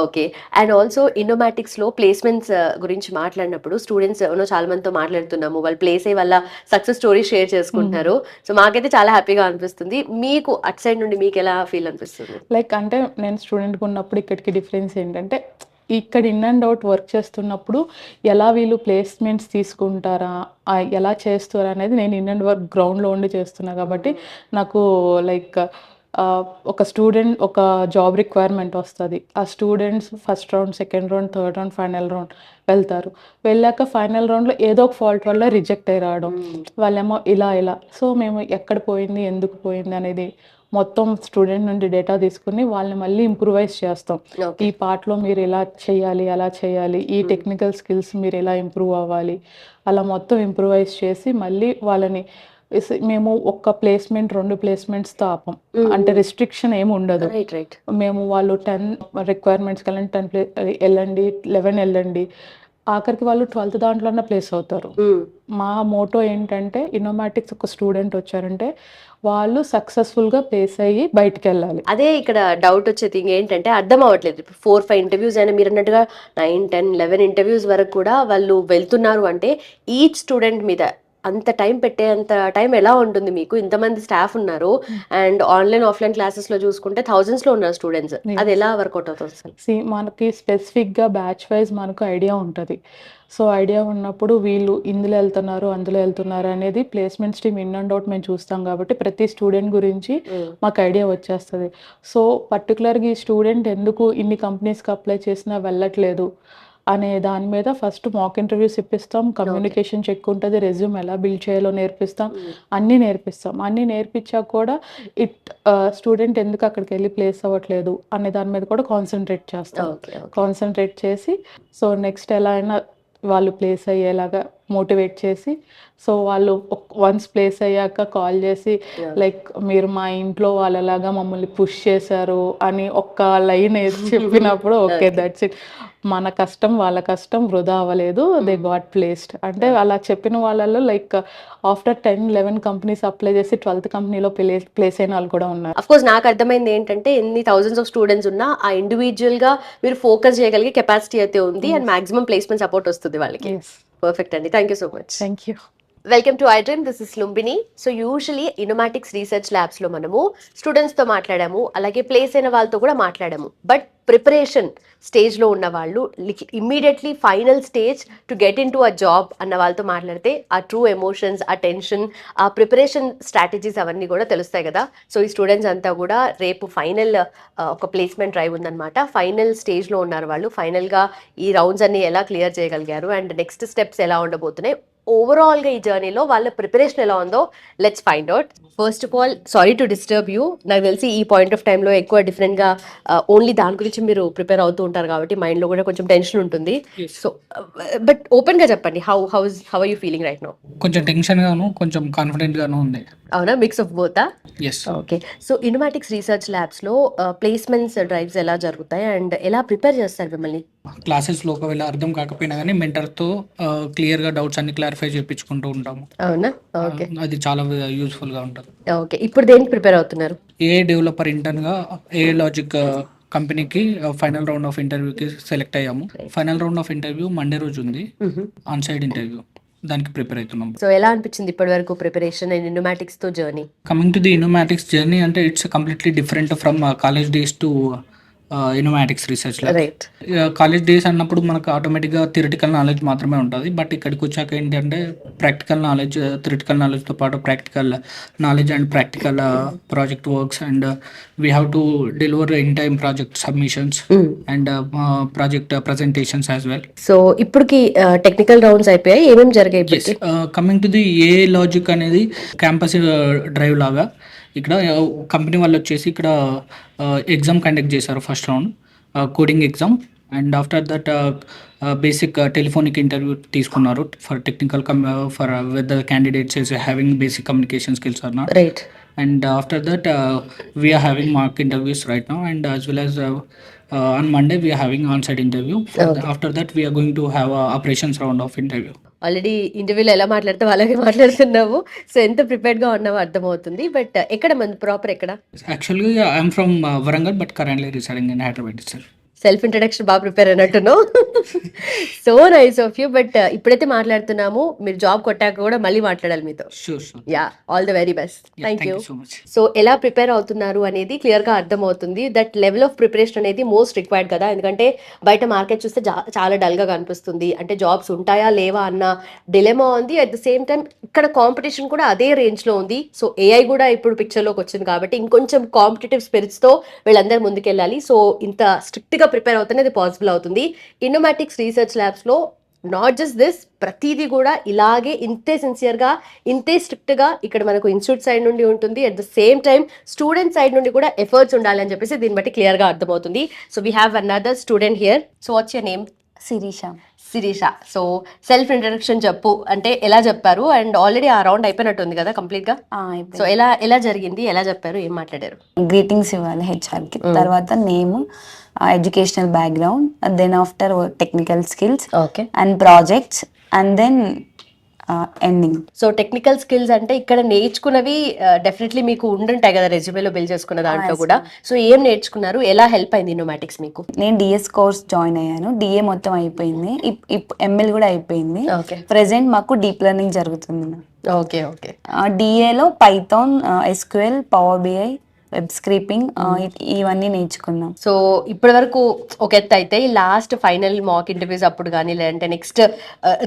Okay, and also ఇన్నోమాటిక్స్ లో ప్లేస్మెంట్స్ గురించి మాట్లాడినప్పుడు స్టూడెంట్స్ చాలా మందితో మాట్లాడుతున్నాము, వాళ్ళు ప్లేస్ అయ్యి వాళ్ళ సక్సెస్ స్టోరీ షేర్ చేసుకుంటున్నారు. సో మాకైతే చాలా హ్యాపీగా అనిపిస్తుంది. మీకు అట్ సైడ్ నుండి మీకు ఎలా ఫీల్ అనిపిస్తుంది? లైక్ అంటే నేను స్టూడెంట్గా ఉన్నప్పుడు ఇక్కడికి డిఫరెన్స్ ఏంటంటే ఇక్కడ ఇన్ అండ్ అవుట్ వర్క్ చేస్తున్నప్పుడు ఎలా వీళ్ళు ప్లేస్మెంట్స్ తీసుకుంటారా, ఎలా చేస్తారా అనేది నేను ఇన్ అండ్ వర్క్ గ్రౌండ్లో ఉండి చేస్తున్నా కాబట్టి నాకు లైక్ ఒక స్టూడెంట్ ఒక జాబ్ రిక్వైర్మెంట్ వస్తుంది, ఆ students first round, second round, third round, final round వెళ్తారు. వెళ్ళాక ఫైనల్ రౌండ్లో ఏదో ఒక ఫాల్ట్ వల్ల రిజెక్ట్ అయ్యి రావడం, వాళ్ళేమో ఇలా. సో మేము ఎక్కడ పోయింది, ఎందుకు పోయింది అనేది మొత్తం స్టూడెంట్ నుండి డేటా తీసుకుని వాళ్ళని మళ్ళీ ఇంప్రూవైజ్ చేస్తాం. ఈ పార్ట్లో మీరు ఇలా చేయాలి, అలా చేయాలి, ఈ టెక్నికల్ స్కిల్స్ మీరు ఎలా ఇంప్రూవ్ అవ్వాలి, అలా మొత్తం ఇంప్రూవైజ్ చేసి మళ్ళీ వాళ్ళని మేము ఒక్క ప్లేస్మెంట్ 2 ప్లేస్మెంట్స్తో ఆపం, అంటే రిస్ట్రిక్షన్ ఏమి ఉండదు. మేము వాళ్ళు 10 రిక్వైర్మెంట్స్కి వెళ్ళండి, 10 వెళ్ళండి, 11 వెళ్ళండి, ఆఖరికి వాళ్ళు 12th దాంట్లోనే ప్లేస్ అవుతారు. మా మోటో ఏంటంటే ఇన్నోమాటిక్స్ ఒక స్టూడెంట్ వచ్చారంటే వాళ్ళు సక్సెస్ఫుల్గా ప్లేస్ అయ్యి బయటికి వెళ్ళాలి. అదే ఇక్కడ డౌట్ వచ్చే థింగ్ ఏంటంటే అర్థం అవ్వట్లేదు. ఇప్పుడు 4-5 ఇంటర్వ్యూస్ అయినా మీరు అన్నట్టుగా 9-10-11 ఇంటర్వ్యూస్ వరకు కూడా వాళ్ళు వెళ్తున్నారు అంటే ఈచ్ స్టూడెంట్ మీద అంత టైం పెట్టే అంత టైం ఎలా ఉంటుంది మీకు? ఇంతమంది స్టాఫ్ ఉన్నారు అండ్ ఆన్లైన్ ఆఫ్లైన్ క్లాసెస్ లో చూసుకుంటే thousands లో ఉన్నారు స్టూడెంట్స్, అది ఎలా వర్కౌట్ అవుతుంది అసలు? మనకి స్పెసిఫిక్గా బ్యాచ్ వైజ్ మనకు ఐడియా ఉంటుంది. సో ఐడియా ఉన్నప్పుడు వీళ్ళు ఇందులో వెళ్తున్నారు, అందులో వెళ్తున్నారు అనేది placements team in and out మేము చూస్తాం కాబట్టి ప్రతి స్టూడెంట్ గురించి మాకు ఐడియా వచ్చేస్తుంది. సో పర్టికులర్గా ఈ స్టూడెంట్ ఎందుకు ఇన్ని కంపెనీస్కి అప్లై చేసినా వెళ్ళట్లేదు అనే దాని మీద ఫస్ట్ మాక్ ఇంటర్వ్యూస్ ఇప్పిస్తాం, కమ్యూనికేషన్ చెక్ ఉంటుంది, రెజ్యూమ్ ఎలా బిల్డ్ చేయాలో నేర్పిస్తాం, అన్నీ నేర్పించాక కూడా స్టూడెంట్ ఎందుకు అక్కడికి వెళ్ళి ప్లేస్ అవ్వట్లేదు అనే దాని మీద కూడా కాన్సన్ట్రేట్ చేస్తాం. కాన్సన్ట్రేట్ చేసి సో నెక్స్ట్ ఎలా అయినా వాళ్ళు ప్లేస్ అయ్యేలాగా మోటివేట్ చేసి, సో వాళ్ళు వన్స్ ప్లేస్ అయ్యాక కాల్ చేసి లైక్ మీరు మా ఇంట్లో వాళ్ళలాగా మమ్మల్ని పుష్ చేశారు అని ఒక్క లైన్ చెప్పినప్పుడు ఓకే దట్స్ ఇట్, మన కష్టం వాళ్ళ కష్టం వృధా అవ్వలేదు, దే గాట్ ప్లేస్డ్. అంటే అలా చెప్పిన వాళ్ళలో లైక్ ఆఫ్టర్ 10-11 కంపెనీస్ అప్లై చేసి 12th కంపెనీలో ప్లేస్ అయిన వాళ్ళు కూడా ఉన్నారు. అఫ్ కోర్స్ నాకు అర్థమైంది ఏంటంటే ఎన్ని thousands ఆఫ్ స్టూడెంట్స్ ఉన్నా ఆ ఇండివిజువల్ గా మీరు ఫోకస్ చేయగలిగే కెపాసిటీ అయితే ఉంది అండ్ మాక్సిమం ప్లేస్మెంట్ సపోర్ట్ వస్తుంది వాళ్ళకి. పర్ఫెక్ట్ అండి, thank you so much. Thank you. Welcome to iDream, this is Lumbini. So usually Innomatics research ల్యాబ్స్లో మనము స్టూడెంట్స్తో మాట్లాడాము, అలాగే ప్లేస్ అయిన వాళ్ళతో కూడా మాట్లాడాము. బట్ ప్రిపరేషన్ స్టేజ్లో ఉన్న వాళ్ళు immediately final stage to get in to a job అన్న వాళ్ళతో మాట్లాడితే ఆ ట్రూ ఎమోషన్స్, ఆ టెన్షన్, ఆ ప్రిపరేషన్ స్ట్రాటజీస్ అవన్నీ కూడా తెలుస్తాయి కదా. సో ఈ స్టూడెంట్స్ అంతా కూడా రేపు ఫైనల్ ఒక ప్లేస్మెంట్ డ్రైవ్ ఉందన్నమాట. ఫైనల్ స్టేజ్లో ఉన్నారు వాళ్ళు. ఫైనల్గా ఈ రౌండ్స్ అన్ని ఎలా క్లియర్ చేయగలిగారు అండ్ నెక్స్ట్ స్టెప్స్ ఎలా ఉండబోతున్నాయి ఓవరాల్ గా ఈ జర్నీలో వాళ్ళ ప్రిపరేషన్ ఎలా ఉందో let's find out. First of all sorry to disturb you, నాకు తెలిసి ఈ పాయింట్ ఆఫ్ టైంలో ఎక్కువ డిఫరెంట్ గా ఓన్లీ దాని గురించి మీరు ప్రిపేర్ అవుతూ ఉంటారు కాబట్టి మైండ్ లో కూడా కొంచెం టెన్షన్ ఉంటుంది. సో బట్ ఓపెన్ గా చెప్పండి, how are you feeling right now? కొంచెం టెన్షన్ గాను కొంచెం కాన్ఫిడెంట్ గాను ఉంది. అవునా, మిక్స్ ఆఫ్ బోతా? Yes. Okay. So Innomatics research labs లో ప్లేస్మెంట్స్ డ్రైవ్స్ ఎలా జరుగుతాయి అండ్ ఎలా ప్రిపేర్ చేస్తారు మిమ్మల్ని? క్లాసెస్లో ఒకవేళ అర్థం కాకపోయినా కానీ మెంటర్తో క్లియర్గా డౌట్స్ అన్ని క్లారిఫై చేయించుకుంటూ ఉంటాము. అవునా, ఓకే. అది చాలా యూస్ఫుల్గా ఉంటుంది. ఓకే, ఇప్పుడు దేనికి ప్రిపేర్ అవుతున్నారు? ఏ డెవలపర్ ఇంటర్న్గా ఏ లాజిక్ కంపెనీకి ఫైనల్ రౌండ్ ఆఫ్ ఇంటర్వ్యూకి సెలెక్ట్ అయ్యాము. Final round of interview Monday రోజు ఉంది, ఆన్ సైడ్ ఇంటర్వ్యూ, దానికి ప్రిపేర్ అవుతున్నాం. సో ఎలా అనిపించింది ఇప్పటి వరకు ప్రిపరేషన్ అండ్ ఇన్నోమాటిక్స్ తో journey? Coming to the Innomatics journey అంటే it's completely different from college days to Innomatics research lab. Right. College days అన్నప్పుడు మనకు ఆటోమేటిక్గా థియరిటికల్ నాలెడ్జ్ మాత్రమే ఉంటుంది. బట్ ఇక్కడికి వచ్చాక ఏంటంటే ప్రాక్టికల్ నాలెడ్జ్, థియరిటికల్ నాలెడ్జ్తో పాటు practical knowledge and practical project works and we have to deliver in time project submissions and project presentations as well. So ఇప్పటికి టెక్నికల్ రౌండ్స్ అయిపోయాయి, ఏమేమి జరిగాయి? Coming to the A Logic అనేది campus drive లాగా ఇక్కడ company వాళ్ళు వచ్చేసి ఇక్కడ ఎగ్జామ్ కండక్ట్ చేశారు. First round coding exam and after that basic telephonic interview తీసుకున్నారు for technical for with the candidates is having basic communication skills are not. Right. And after that we are having mock interviews right now, and as well as on Monday we are having on-site interview. After that we are going to have a operations round of interview. Already ఇంటర్వ్యూలో ఎలా మాట్లాడితే అలాగే మాట్లాడుతున్నావు, so ఎంత prepared గా ఉన్నావో అర్థమవుతుంది. But ఎక్కడ మన ప్రాపర్ ఎక్కడ? Actually I am from Varangal but currently residing in Hyderabad itself. Self introduction బాగా ప్రిపేర్ అయినట్టును. So nice of you. But ఇప్పుడైతే మాట్లాడుతున్నాము, మీరు జాబ్ కొట్టాక కూడా మళ్ళీ మాట్లాడాలి మీతో. Sure. Yeah, all the very best. Thank you so much. So ఎలా ప్రిపేర్ అవుతున్నారు అనేది క్లియర్ గా అర్థమవుతుంది. దట్ లెవెల్ ఆఫ్ ప్రిపరేషన్ అనేది మోస్ట్ రిక్వైర్డ్ కదా, ఎందుకంటే బయట మార్కెట్ చూస్తే చాలా డల్ గా కనిపిస్తుంది. అంటే జాబ్స్ ఉంటాయా లేవా అన్న డిలెమా ఉంది. అట్ ద సేమ్ టైం ఇక్కడ కాంపిటీషన్ కూడా అదే రేంజ్ లో ఉంది. సో ఏఐ కూడా ఇప్పుడు పిక్చర్ లోకి వచ్చింది కాబట్టి ఇంకొంచెం కాంపిటేటివ్ స్పిరిట్స్ తో వీళ్ళందరూ ముందుకెళ్ళాలి. సో ఇంత స్ట్రిక్ట్ గా ప్రిపేర్ అవుతుంది, అది పాసిబుల్ అవుతుంది. ఇన్నోమాటిక్స్ రీసెర్చ్ ల్యాబ్స్ లో నాట్ జస్ట్ దిస్, ప్రతిదీ కూడా ఇలాగే ఇంతే సిన్సియర్ గా ఇంతే స్ట్రిక్ట్ గా ఇక్కడ మనకు ఇన్స్టిట్యూట్ సైడ్ నుండి ఉంటుంది. At the same time student side నుండి కూడా ఎఫర్ట్స్ ఉండాలి అని చెప్పేసి దీన్ని బట్టి క్లియర్ గా అర్థమవుతుంది. So we have another student here. So what's your name? Shirisha. So self introduction చెప్పు, అంటే ఎలా చెప్పారు? అండ్ ఆల్రెడీ ఆ రౌండ్ అయిపోయినట్టుంది కదా కంప్లీట్ గా. సో ఎలా జరిగింది, ఎలా చెప్పారు, ఏం మాట్లాడారు? గ్రీటింగ్స్ ఇవ్వాలి హెచ్ఆర్ కి, తర్వాత name, educational background, then after technical skills and projects and then ending. So technical skills అంటే ఇక్కడ నేర్చుకున్నవి డెఫినెట్లీ మీకు ఉండుంటాయి కదా రెజ్యూమేలో బిల్డ్ చేసుకున్న దాంట్లో కూడా. సో ఏం నేర్చుకున్నారు, ఎలా హెల్ప్ అయింది ఇన్నోమాటిక్స్ మీకు? నేను డిఎస్ కోర్స్ జాయిన్ అయ్యాను, డిఏ మొత్తం అయిపోయింది, ఎంఎల్ కూడా అయిపోయింది. ప్రెసెంట్ మాకు డీప్ లెర్నింగ్ జరుగుతుంది. ఓకే. డిఏలో Python, SQL, Power BI, web scripting ఇవన్నీ నేర్చుకున్నాం. సో ఇప్పటి వరకు ఒక ఎత్తు అయితే లాస్ట్ ఫైనల్ మాక్ ఇంటర్వ్యూస్ అప్పుడు కానీ లేదంటే నెక్స్ట్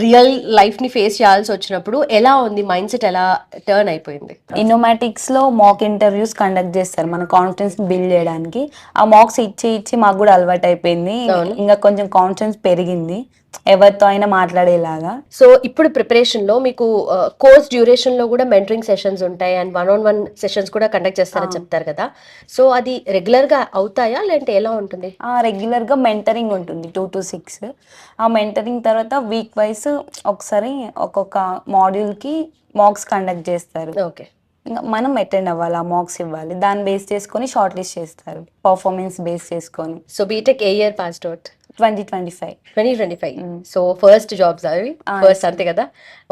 రియల్ లైఫ్ ని ఫేస్ చేయాల్సి వచ్చినప్పుడు ఎలా ఉంది, మైండ్ సెట్ ఎలా టర్న్ అయిపోయింది? ఇన్నోమాటిక్స్ లో మాక్ ఇంటర్వ్యూస్ కండక్ట్ చేస్తారు మన కాన్ఫిడెన్స్ బిల్డ్ చేయడానికి. ఆ మాక్స్ ఇచ్చి మాకు కూడా అలవాటు అయిపోయింది, ఇంకా కొంచెం కాన్ఫిడెన్స్ పెరిగింది ఎవరితో అయినా మాట్లాడేలాగా. సో ఇప్పుడు ప్రిపరేషన్ లో మీకు కోర్స్ డ్యూరేషన్ లో కూడా మెంటరింగ్ సెషన్స్ ఉంటాయి అండ్ 1-on-1 సెషన్స్ కూడా కండక్ట్ చేస్తారని చెప్తారు కదా. సో అది రెగ్యులర్ గా అవుతాయా లేదంటే ఎలా ఉంటుంది? రెగ్యులర్ గా మెంటరింగ్ ఉంటుంది 2 to 6. ఆ మెంటరింగ్ తర్వాత వీక్ వైస్ ఒకసారి ఒక్కొక్క మాడ్యూల్ కి మాక్స్ కండక్ట్ చేస్తారు. ఓకే. మనం అటెండ్ అవ్వాలి, ఆ మాక్స్ ఇవ్వాలి, దాన్ని బేస్ చేసుకొని షార్ట్ లిస్ట్ చేస్తారు పర్ఫార్మెన్స్ బేస్ చేసుకొని. సో బీటెక్ ఏ year passed out? 2025. So first jobs అవి ఫస్ట్ అంతే కదా.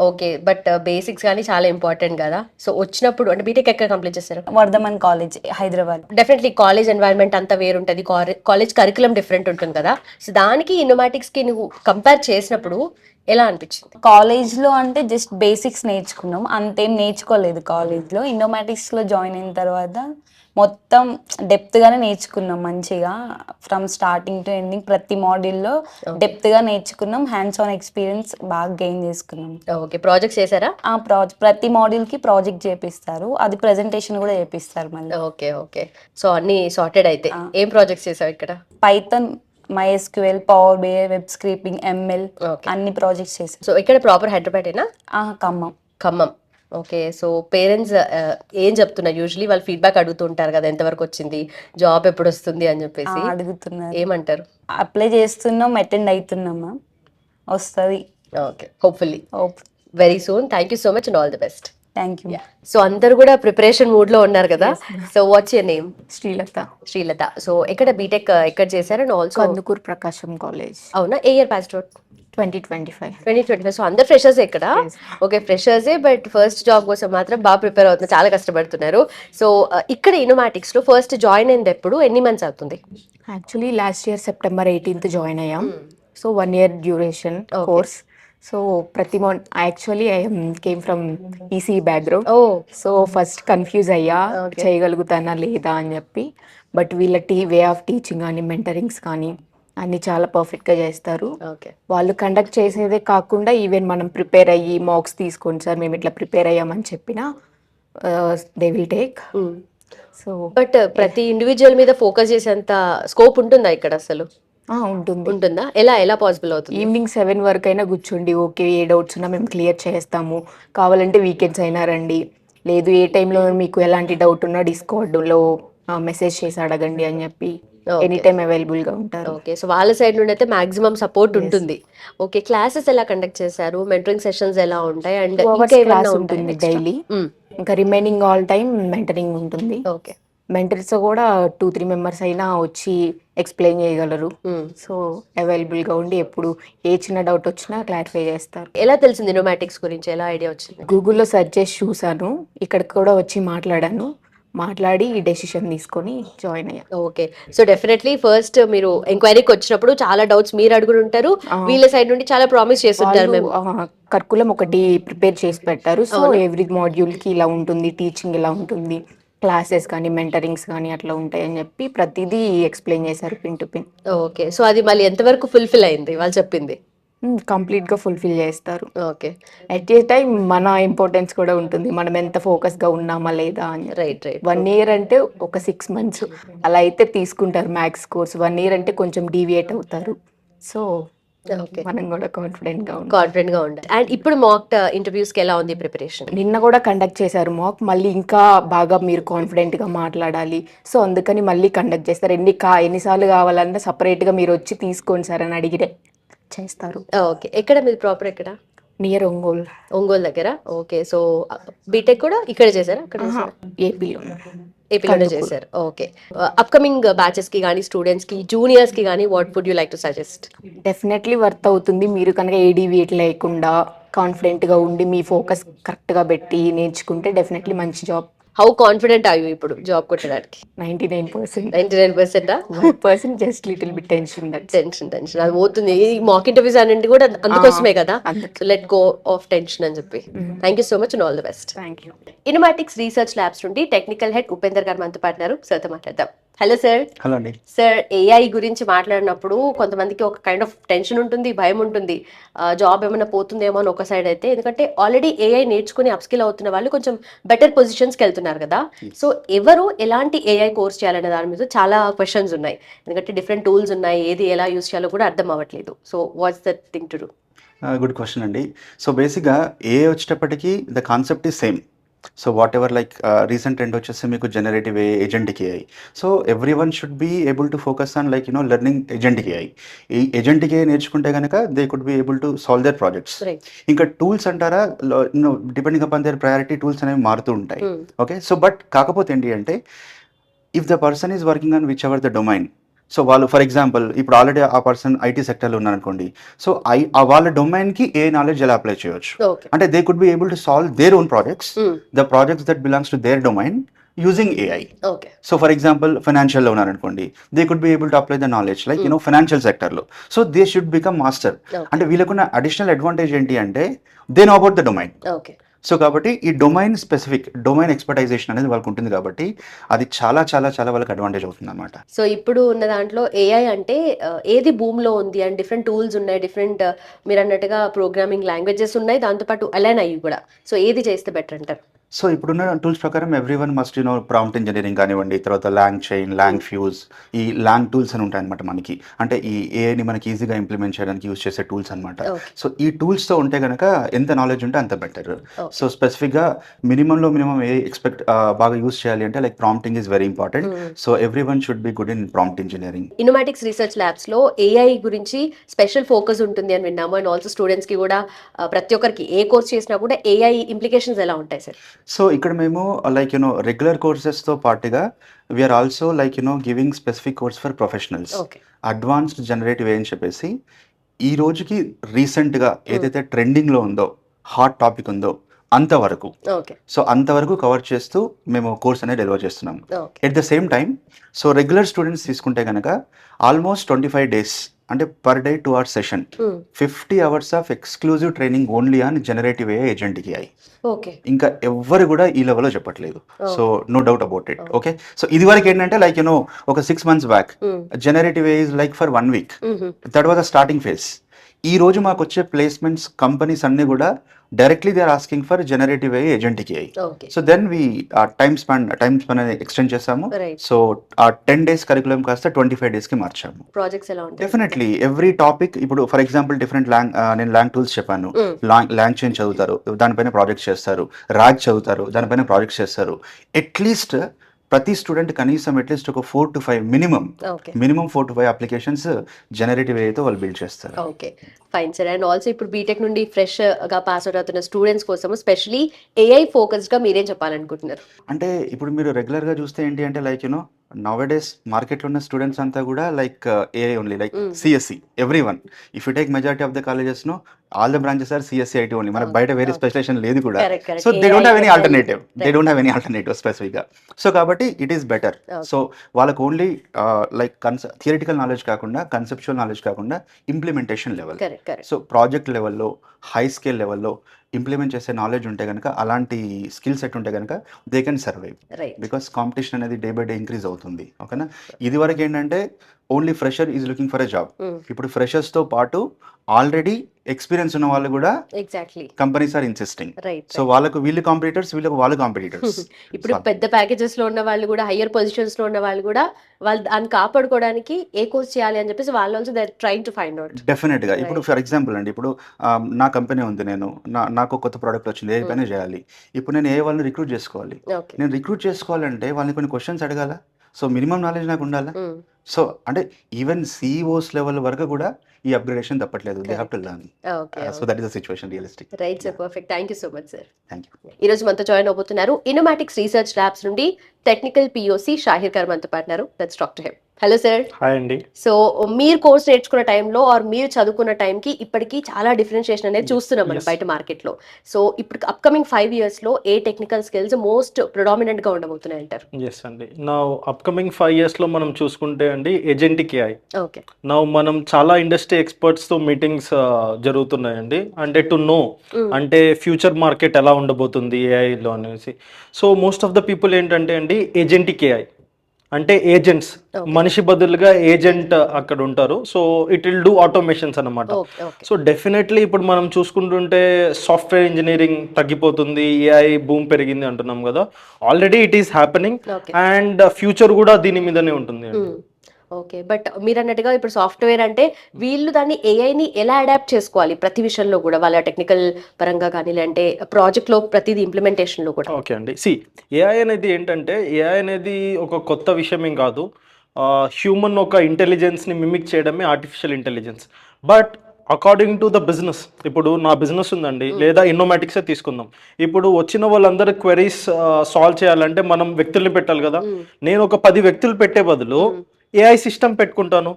ఓకే. బట్ బేసిక్స్ కానీ చాలా ఇంపార్టెంట్ కదా. సో వచ్చినప్పుడు అంటే బీటెక్ ఎక్కడ కంప్లీట్ చేస్తారు? Vardhaman college, Hyderabad. Definitely college environment అంతా వేరుంటుంది, కాలేజ్ కరికులం డిఫరెంట్ ఉంటుంది కదా. సో దానికి ఇన్నోమాటిక్స్ కి నువ్వు కంపేర్ చేసినప్పుడు ఎలా అనిపించింది? కాలేజ్ లో అంటే జస్ట్ బేసిక్స్ నేర్చుకున్నాం, అంతేం నేర్చుకోలేదు కాలేజ్ లో. ఇన్నోమాటిక్స్ లో జాయిన్ అయిన తర్వాత మొత్తం డెప్త్ గానే నేర్చుకున్నాం మంచిగా, ఫ్రమ్ స్టార్టింగ్ టు ఎండింగ్ ప్రతి మాడ్యూల్లో డెప్త్ గా నేర్చుకున్నాం. హ్యాండ్స్ ఆన్ ఎక్స్పీరియన్స్ బాగా గెయిన్ చేసుకున్నాం. ఓకే. ప్రాజెక్ట్స్ చేశారా? ప్రతి మాడ్యూల్ కి ప్రాజెక్ట్ చేపిస్తారు, అది ప్రెజెంటేషన్ కూడా చేపిస్తారు మళ్ళీ. ఓకే. సో అన్ని సార్టెడ్ అయితే ఏం ప్రాజెక్ట్స్ చేసావు ఇక్కడ? Python MySQL, Power BI, web scripting, ML Okay. అన్ని ప్రాజెక్ట్స్ చేశాను. సో ఇక్కడ ప్రాపర్ హైదరాబాదేనా? Khammam. Khammam. Okay. So parents ఏం చెప్తున్నారు? యూజువలీ వాళ్ళు ఫీడ్బ్యాక్ అడుగుతుంటారు కదా, ఎంతవరకు వచ్చింది, జాబ్ ఎప్పుడు వస్తుంది అని చెప్పేసి అడుగుతున్నారు. ఏమంటారు? అప్లై చేస్తున్నాం, అటెండ్ అవుతున్నాం మ్యామ్. వస్తుంది. Okay, hopefully hope. Very soon. Thank you so much and all the best. Thank you. So అందరు కూడా ప్రిపరేషన్ మూడ్ లో ఉన్నారు కదా. So what's your name? Srilatha, Srilatha. So ఎక్కడ బీటెక్ ఎక్కడ చేశారు and also Kandukur Prakasam college, అవునా? ఏ ఇయర్ పాస్డ్ అవుట్? 2025. 2025. సో అందరు ఫ్రెషర్స్ ఇక్కడ. ఓకే, ఫ్రెషర్సే, బట్ ఫస్ట్ జాబ్ కోసం మాత్రం బాగా ప్రిపేర్ అవుతున్నారు, చాలా కష్టపడుతున్నారు. సో ఇక్కడ ఇనోమాటిక్స్ లో ఫస్ట్ జాయిన్ అయింది ఎప్పుడు, ఎన్ని మంత్స్ అవుతుంది? Actually last year September 18th join అయ్యాం. So 1 year duration course. So ప్రతి actually I came from EC background. Oh, so first confuse అయ్యా, చేయగలుగుతానా లేదా అని చెప్పి. బట్ వీళ్ళ వే ఆఫ్ టీచింగ్ కానీ మెంటరింగ్స్ కానీ అన్ని చాలా పర్ఫెక్ట్గా చేస్తారు. ఓకే. వాళ్ళు కండక్ట్ చేసేదే కాకుండా ఈవెన్ మనం ప్రిపేర్ అయ్యి మాక్స్ తీసుకోండి సార్, మేము ఇట్లా ప్రిపేర్ అయ్యామని చెప్పినా they will take. So but ప్రతి ఇండివిజువల్ మీద ఫోకస్ చేసేంత స్కోప్ ఉంటుందా ఇక్కడ అసలు? ఉంటుంది. ఉంటుందా? ఎలా పాసిబుల్ అవుతుంది? ఈవినింగ్ 7 వరకు అయినా కూర్చోండి, ఓకే ఏ డౌట్స్ ఉన్నా మేము క్లియర్ చేస్తాము, కావాలంటే వీకెండ్స్ అయినా రండి, లేదు ఏ టైంలో మీకు ఎలాంటి డౌట్ ఉన్నా డిస్కార్డ్లో మెసేజ్ చేసి అడగండి అని చెప్పి ఎనీ టైం అవైలబుల్గా ఉంటారు. ఓకే. సో వాళ్ళ సైడ్ నుండి అయితే మాక్సిమం సపోర్ట్ ఉంటుంది. ఓకే, క్లాసెస్ ఎలా కండక్ట్ చేశారు, మెంటరింగ్ సెషన్స్ ఎలా ఉంటాయి అండ్ 2 hours క్లాస్ ఉంటుంది డైలీ. Mm. ఇంకా రిమైనింగ్ ఆల్ టైం మెంటరింగ్ ఉంటుంది. ఓకే. మెంటర్స్ కూడా 2-3 మెంబర్స్ అయినా వచ్చి ఎక్స్ప్లెయిన్ చేయగలరు. సో అవైలబుల్గా ఉండి ఎప్పుడు ఏ చిన్న డౌట్ వచ్చినా క్లారిఫై చేస్తారు. ఎలా తెలిసింది ఇనోమాటిక్స్ గురించి, ఎలా ఐడియా వచ్చింది? గూగుల్లో సెర్చ్ చేసి చూసాను, ఇక్కడికి కూడా వచ్చి మాట్లాడి డెసిషన్ తీసుకొని జాయిన్ అయ్యా. ఓకే. సో డెఫినెట్లీ ఫస్ట్ మీరు ఎంక్వైరీకి వచ్చినప్పుడు చాలా డౌట్స్ మీరు అడుగుని ఉంటారు, వీళ్ళ సైడ్ నుండి చాలా ప్రామిస్ చేస్తుంటారు. మేము కర్కులం ఒకటి ప్రిపేర్ చేసి పెట్టారు. సో ఎవ్రీ మాడ్యూల్కి ఇలా ఉంటుంది, టీచింగ్ ఇలా ఉంటుంది, క్లాసెస్ కానీ మెంటరింగ్స్ కానీ అట్లా ఉంటాయి అని చెప్పి ప్రతిదీ ఎక్స్ప్లెయిన్ చేశారు pin to pin. Okay. So అది మళ్ళీ ఎంతవరకు ఫుల్ఫిల్ అయింది వాళ్ళు చెప్పింది? కంప్లీట్గా ఫుల్ఫిల్ చేస్తారు. ఓకే. అట్ ఏ టైం మన ఇంపార్టెన్స్ కూడా ఉంటుంది, మనం ఎంత ఫోకస్గా ఉన్నామా లేదా అని. రైట్. 1 year అంటే ఒక 6 months అలా అయితే తీసుకుంటారు మ్యాథ్స్ కోర్స్. 1 year అంటే కొంచెం డీవియేట్ అవుతారు. సో మనం కూడా కాన్ఫిడెంట్గా ఉండాలి. అండ్ ఇప్పుడు మాక్ ఇంటర్వ్యూస్కి ఎలా ఉంది ప్రిపరేషన్? నిన్న కూడా కండక్ట్ చేశారు మాక్. మళ్ళీ ఇంకా బాగా మీరు కాన్ఫిడెంట్గా మాట్లాడాలి, సో అందుకని మళ్ళీ కండక్ట్ చేస్తారు. ఎన్నిసార్లు కావాలన్నా సపరేట్గా మీరు వచ్చి తీసుకోండి సార్ అని అడిగితే చేస్తారు. ఓకే. ఎక్కడ మీరు ప్రాపర్ ఎక్కడ? నియర్ ఒంగోలు దగ్గర. ఓకే. సో బీటెక్ కూడా ఇక్కడ చేశారా? అక్కడ ఏపీలోనే చేశారు. ఓకే. అప్కమింగ్ బ్యాచెస్ కి కానీ స్టూడెంట్స్ కి జూనియర్స్ కి కానీ what would you like to suggest? Definitely worth అవుతుంది. మీరు కనుక ఏ డీవియేట్ లేకుండా కాన్ఫిడెంట్గా ఉండి మీ ఫోకస్ కరెక్ట్గా పెట్టి నేర్చుకుంటే డెఫినెట్లీ మంచి job. How confident are you ఇప్పుడు జాబ్ కొట్టడానికి? 99%. 99%? జస్ట్ లిటిల్ బిట్ టెన్షన్ అది పోతుంది. మాక్ ఇంటర్వ్యూస్ అనేది కూడా అందుకోసమే కదా, లెట్ గో ఆఫ్ టెన్షన్ అని చెప్పి. Thank you so much and all the best. Thank you. ఇనోమాటిక్స్ research Labs నుండి టెక్నికల్ హెడ్ ఉపేందర్ గారు మనతో పాటున్నారు, సార్తో మాట్లాడదాం. Hello sir. హలో అండి. సార్, ఏఐ గురించి మాట్లాడినప్పుడు కొంతమందికి ఒక కైండ్ ఆఫ్ టెన్షన్ ఉంటుంది, భయం ఉంటుంది, జాబ్ ఏమైనా పోతుందేమో అని ఒక సైడ్ అయితే, ఎందుకంటే ఆల్రెడీ ఏఐ నేర్చుకుని అప్స్కిల్ అవుతున్న వాళ్ళు కొంచెం బెటర్ పొజిషన్స్కి వెళ్తున్నారు కదా. సో ఎవరు ఎలాంటి ఏఐ కోర్స్ చేయాలనే దాని మీద చాలా క్వశ్చన్స్ ఉన్నాయి, ఎందుకంటే డిఫరెంట్ టూల్స్ ఉన్నాయి, ఏది ఎలా యూస్ చేయాలో కూడా అర్థం అవ్వట్లేదు. So what's the thing to do? Good question అండి. సో బేసిక్గా ఏఐ వచ్చేటప్పటికి the concept is same. So whatever like recent trend వచ్చేసి మీకు generative AI, agentic AI. So everyone should be able to focus on like learning agentic AI. ఈ agentic AI నేర్చుకుంటే కనుక they could be able to solve their projects. ఇంకా tools అంటారా, depending upon their priority tools అనేవి మారుతూ ఉంటాయి. Okay. So but కాకపోతే ఏంటి అంటే, if the person is working on which ever the domain, so వాళ్ళు ఫర్ ఎగ్జాంపుల్ ఇప్పుడు ఆల్రెడీ ఆ పర్సన్ ఐటీ సెక్టర్లో ఉన్నారనుకోండి, సో వాళ్ళ డొమైన్కి ఏ నాలెడ్జ్ ఎలా అప్లై చేయొచ్చు అంటే they could be able to solve their own projects, the projects that belongs to their domain using AI. So for example ఫైనాన్షియల్లో ఉన్నారనుకోండి, they could be able to apply the knowledge like financial సెక్టర్లో. So they should become master. అంటే వీళ్ళకున్న additional advantage ఏంటి అంటే they know about the domain. So కాబట్టి ఈ domain specific domain ఎక్స్పర్టైజేషన్ అనేది వాళ్ళకి ఉంటుంది కాబట్టి అది చాలా చాలా చాలా వాళ్ళకి అడ్వాంటేజ్ అవుతుంది అనమాట. సో ఇప్పుడు ఉన్న దాంట్లో ఏఐ అంటే ఏది భూమిలో ఉంది అండ్ డిఫరెంట్ టూల్స్ ఉన్నాయి, డిఫరెంట్ మీరు అన్నట్టుగా ప్రోగ్రామింగ్ లాంగ్వేజెస్ ఉన్నాయి, దాంతోపాటు అలైన్ అయ్యి కూడా. సో ఏది చేస్తే బెటర్ అంటారు? సో ఇప్పుడున్న టూల్స్ ప్రకారం every one must prompt engineering కానివ్వండి, తర్వాత లాంగ్ చైన్, లాంగ్ ఫ్యూజ్, ఈ లాంగ్ టూల్స్ అని ఉంటాయి అనమాట మనకి. అంటే ఈ ఏఐని మనకి ఈజీగా ఇంప్లిమెంట్ చేయడానికి యూజ్ చేసే టూల్స్ అనమాట. సో ఈ టూల్స్తో ఉంటే కనుక ఎంత నాలెడ్జ్ ఉంటే అంత బెటర్. సో స్పెసిఫిక్గా మినిమం ఏ బాగా యూజ్ చేయాలి అంటే like prompting is very important. So everyone should be good in prompt engineering. Innomatics research labs లో ఏఐ గురించి స్పెషల్ ఫోకస్ ఉంటుంది అని విన్నాము. అండ్ ఆల్సో స్టూడెంట్స్ కి కూడా ప్రతి ఒక్కరికి ఏ కోర్స్ చేసినా కూడా ఏఐ ఇంప్లికేషన్స్ ఎలా ఉంటాయి సార్? సో ఇక్కడ మేము లైక్ రెగ్యులర్ కోర్సెస్తో పాటుగా we're also like giving specific course for professionals. Advanced generative అని చెప్పేసి ఈ రోజుకి రీసెంట్గా ఏదైతే ట్రెండింగ్లో ఉందో, హాట్ టాపిక్ ఉందో అంతవరకు, సో అంతవరకు కవర్ చేస్తూ మేము కోర్స్ అనేది డెలివర్ చేస్తున్నాం. At the same time so regular students తీసుకుంటే కనుక ఆల్మోస్ట్ 25 days అంటే పర్ డే 2 hours సెషన్, 50 hours of exclusive training only on generative AI, agentic AI. ఇంకా ఎవ్వరు కూడా ఈ లెవెల్లో చెప్పట్లేదు. So no doubt about it. Okay, so ఇది వరకు ఏంటంటే లైక్ ఒక 6 months back generative AI is like for 1 week. That was the starting phase. ఈ రోజు మాకు వచ్చే ప్లేస్మెంట్స్ కంపెనీస్ అన్ని కూడా directly they are asking for generative AI, agentic AI. So then we time span అనేది ఎక్స్టెండ్ చేసాము. సో ఆ 10 days కరికులం కాస్త 25 days కి మార్చాము. ప్రాజెక్ట్స్ ఎలా ఉంటాయి? డెఫినెట్లీ ఎవ్రీ టాపిక్, ఇప్పుడు ఫర్ ఎగ్జాంపుల్ డిఫరెంట్ నేను లాంగ్ టూల్స్ చెప్పాను. లాంగ్ చైన్ చదువుతారు, దానిపైన ప్రాజెక్ట్స్ చేస్తారు. రాగ్ చదువుతారు, దానిపైన ప్రాజెక్ట్స్ చేస్తారు. అట్లీస్ట్ ప్రతి స్టూడెంట్ కనీసం అట్లీస్ట్ ఒక 4 to 5 minimum 4 to 5 applications generative ఏఐతో వాళ్ళు బిల్డ్ చేస్తారు. Okay, fine sir. And also ఇప్పుడు బీటెక్ నుండి ఫ్రెష్ గా పాస్ అవుట్ అవుతున్న స్టూడెంట్స్ కోసం స్పెషలీ ఏఐ ఫోకస్డ్ గా మీరేం చెప్పాలనుకుంటున్నారు? అంటే ఇప్పుడు మీరు రెగ్యులర్ గా చూస్తే ఏంటి అంటే లైక్ నౌ-a-days మార్కెట్లో ఉన్న స్టూడెంట్స్ అంతా కూడా like AI only, like CSC. Every one, if you take majority of the colleges all the branches are CSC IT only. మనకు బయట వేరే స్పెషలైజేషన్ లేదు కూడా. So they don't have any alternative specific గా. సో కాబట్టి it is better. So వాళ్ళకు only like theoretical knowledge కాకుండా, conceptual knowledge కాకుండా ఇంప్లిమెంటేషన్ లెవెల్, సో ప్రాజెక్ట్ లెవెల్లో, హై స్కేల్ లెవెల్లో ఇంప్లిమెంట్ చేసే నాలెడ్జ్ ఉంటే కనుక, అలాంటి స్కిల్ సెట్ ఉంటే కనుక they can survive. Because competition అనేది డే బై డే ఇంక్రీజ్ అవుతుంది. ఓకేనా, ఇది వరకు ఏంటంటే only fresher is looking for a job. ఇప్పుడు ఫ్రెషర్స్తో పాటు ఆల్రెడీ ఎక్స్పీరియన్స్ ఉన్న వాళ్ళు కూడా కంపెనీస్ ఆర్ ఇన్సిస్టింగ్. సో వాళ్ళకు వీళ్ళు కాంపిటీటర్స్, వీళ్ళకు వాళ్ళు కాంపిటీటర్స్. ఇప్పుడు పెద్ద ప్యాకేజెస్ లో ఉన్న వాళ్ళు కూడా, హయ్యర్ పొజిషన్స్ లో ఉన్న వాళ్ళు కూడా వాళ్ళు దాన్ని కాపాడుకోవడానికి ఏ కోర్స్ చేయాలి అని చెప్పేసి వాళ్ళు also they are trying to find out. Definite గా. ఇప్పుడు ఫర్ ఎగ్జాంపుల్ అండి, ఇప్పుడు నా కంపెనీ ఉంది, నాకు కొత్త ప్రోడక్ట్ వచ్చింది, ఏ పని చేయాలి. ఇప్పుడు నేను ఏ వాళ్ళని రిక్రూట్ చేసుకోవాలి. నేను రిక్రూట్ చేసుకోవాలంటే వాళ్ళని కొన్ని క్వశ్చన్స్ అడగాల. సో మినిమం నాలెడ్జ్ నాకు ఉండాలా. సో అంటే ఈవెన్ సిఇఓస్ లెవెల్ వరకు కూడా ఈ అప్గ్రేడేషన్ తప్పట్లేదు. They have to learn. So that is the situation realistic. Right sir, perfect. Thank you so much sir. Thank you. ఈ రోజు మనతో జాయిన్ అవబోతున్నారు ఇన్నోమాటిక్స్ రీసెర్చ్ ల్యాబ్స్ నుండి టెక్నికల్ పిఓసి షాహిర్ గారు మనతో పాటున్నారు. Let's talk to him. Hello sir. Hi అండి. So మీరు కోర్స్ నేర్చుకున్న టైంలో ఆర్ మీరు చదువుకున్న టైంకి ఇప్పటికి చాలా డిఫరెన్షియేషన్ అనేది చూస్తున్నాం మనం బయట మార్కెట్లో. సో ఇప్పుడు అప్కమింగ్ 5 years లో a technical skills most predominant గా ఉండబోతున్నాయి అంటారు? ఎస్ అండి, నా అప్కమింగ్ 5 years లో మనం చూసుకుంటే అండి ఏజెంటిక్ ఏఐ. ఓకే, నా మనం చాలా ఇండస్ట్రీ ఎక్స్పర్ట్స్ తో మీటింగ్స్ జరుగుతున్నాయండి. అంటే టు నో అంటే ఫ్యూచర్ మార్కెట్ ఎలా ఉండబోతుంది ఏఐలో అనేసి. So most of the people ఏంటంటే అండి ఏజెంటిక్ ఏఐ అంటే ఏజెంట్స్, మనిషి బదులుగా ఏజెంట్ అక్కడ ఉంటారు. So it will do automations అన్నమాట. సో డెఫినెట్లీ ఇప్పుడు మనం చూసుకుంటుంటే సాఫ్ట్వేర్ ఇంజనీరింగ్ తగ్గిపోతుంది, ఏఐ బూమ్ పెరిగింది అంటున్నాం కదా. Already it is happening and future కూడా దీని మీదనే ఉంటుంది అండి. ఓకే, బట్ మీరు అన్నట్టుగా ఇప్పుడు సాఫ్ట్వేర్ అంటే వీళ్ళు దాన్ని ఏఐని ఎలా అడాప్ట్ చేసుకోవాలి ప్రతి విషయంలో కూడా, వాళ్ళ టెక్నికల్ పరంగా కానీ, లేదంటే ప్రాజెక్ట్లో ప్రతిదీ ఇంప్లిమెంటేషన్లో కూడా. ఓకే అండి, ఏఐ అనేది ఏంటంటే ఏఐ అనేది ఒక కొత్త విషయం ఏం కాదు. హ్యూమన్ ఒక ఇంటెలిజెన్స్ని మిమిక్ చేయడమే artificial intelligence. But according to the business, ఇప్పుడు నా బిజినెస్ ఉందండి, లేదా ఇన్నోమాటిక్సే తీసుకుందాం. ఇప్పుడు వచ్చిన వాళ్ళందరూ క్వెరీస్ సాల్వ్ చేయాలంటే మనం వ్యక్తుల్ని పెట్టాలి కదా. నేను ఒక 10 వ్యక్తులు పెట్టే బదులు ఏఐ సిస్టమ్ పెట్టుకుంటాను.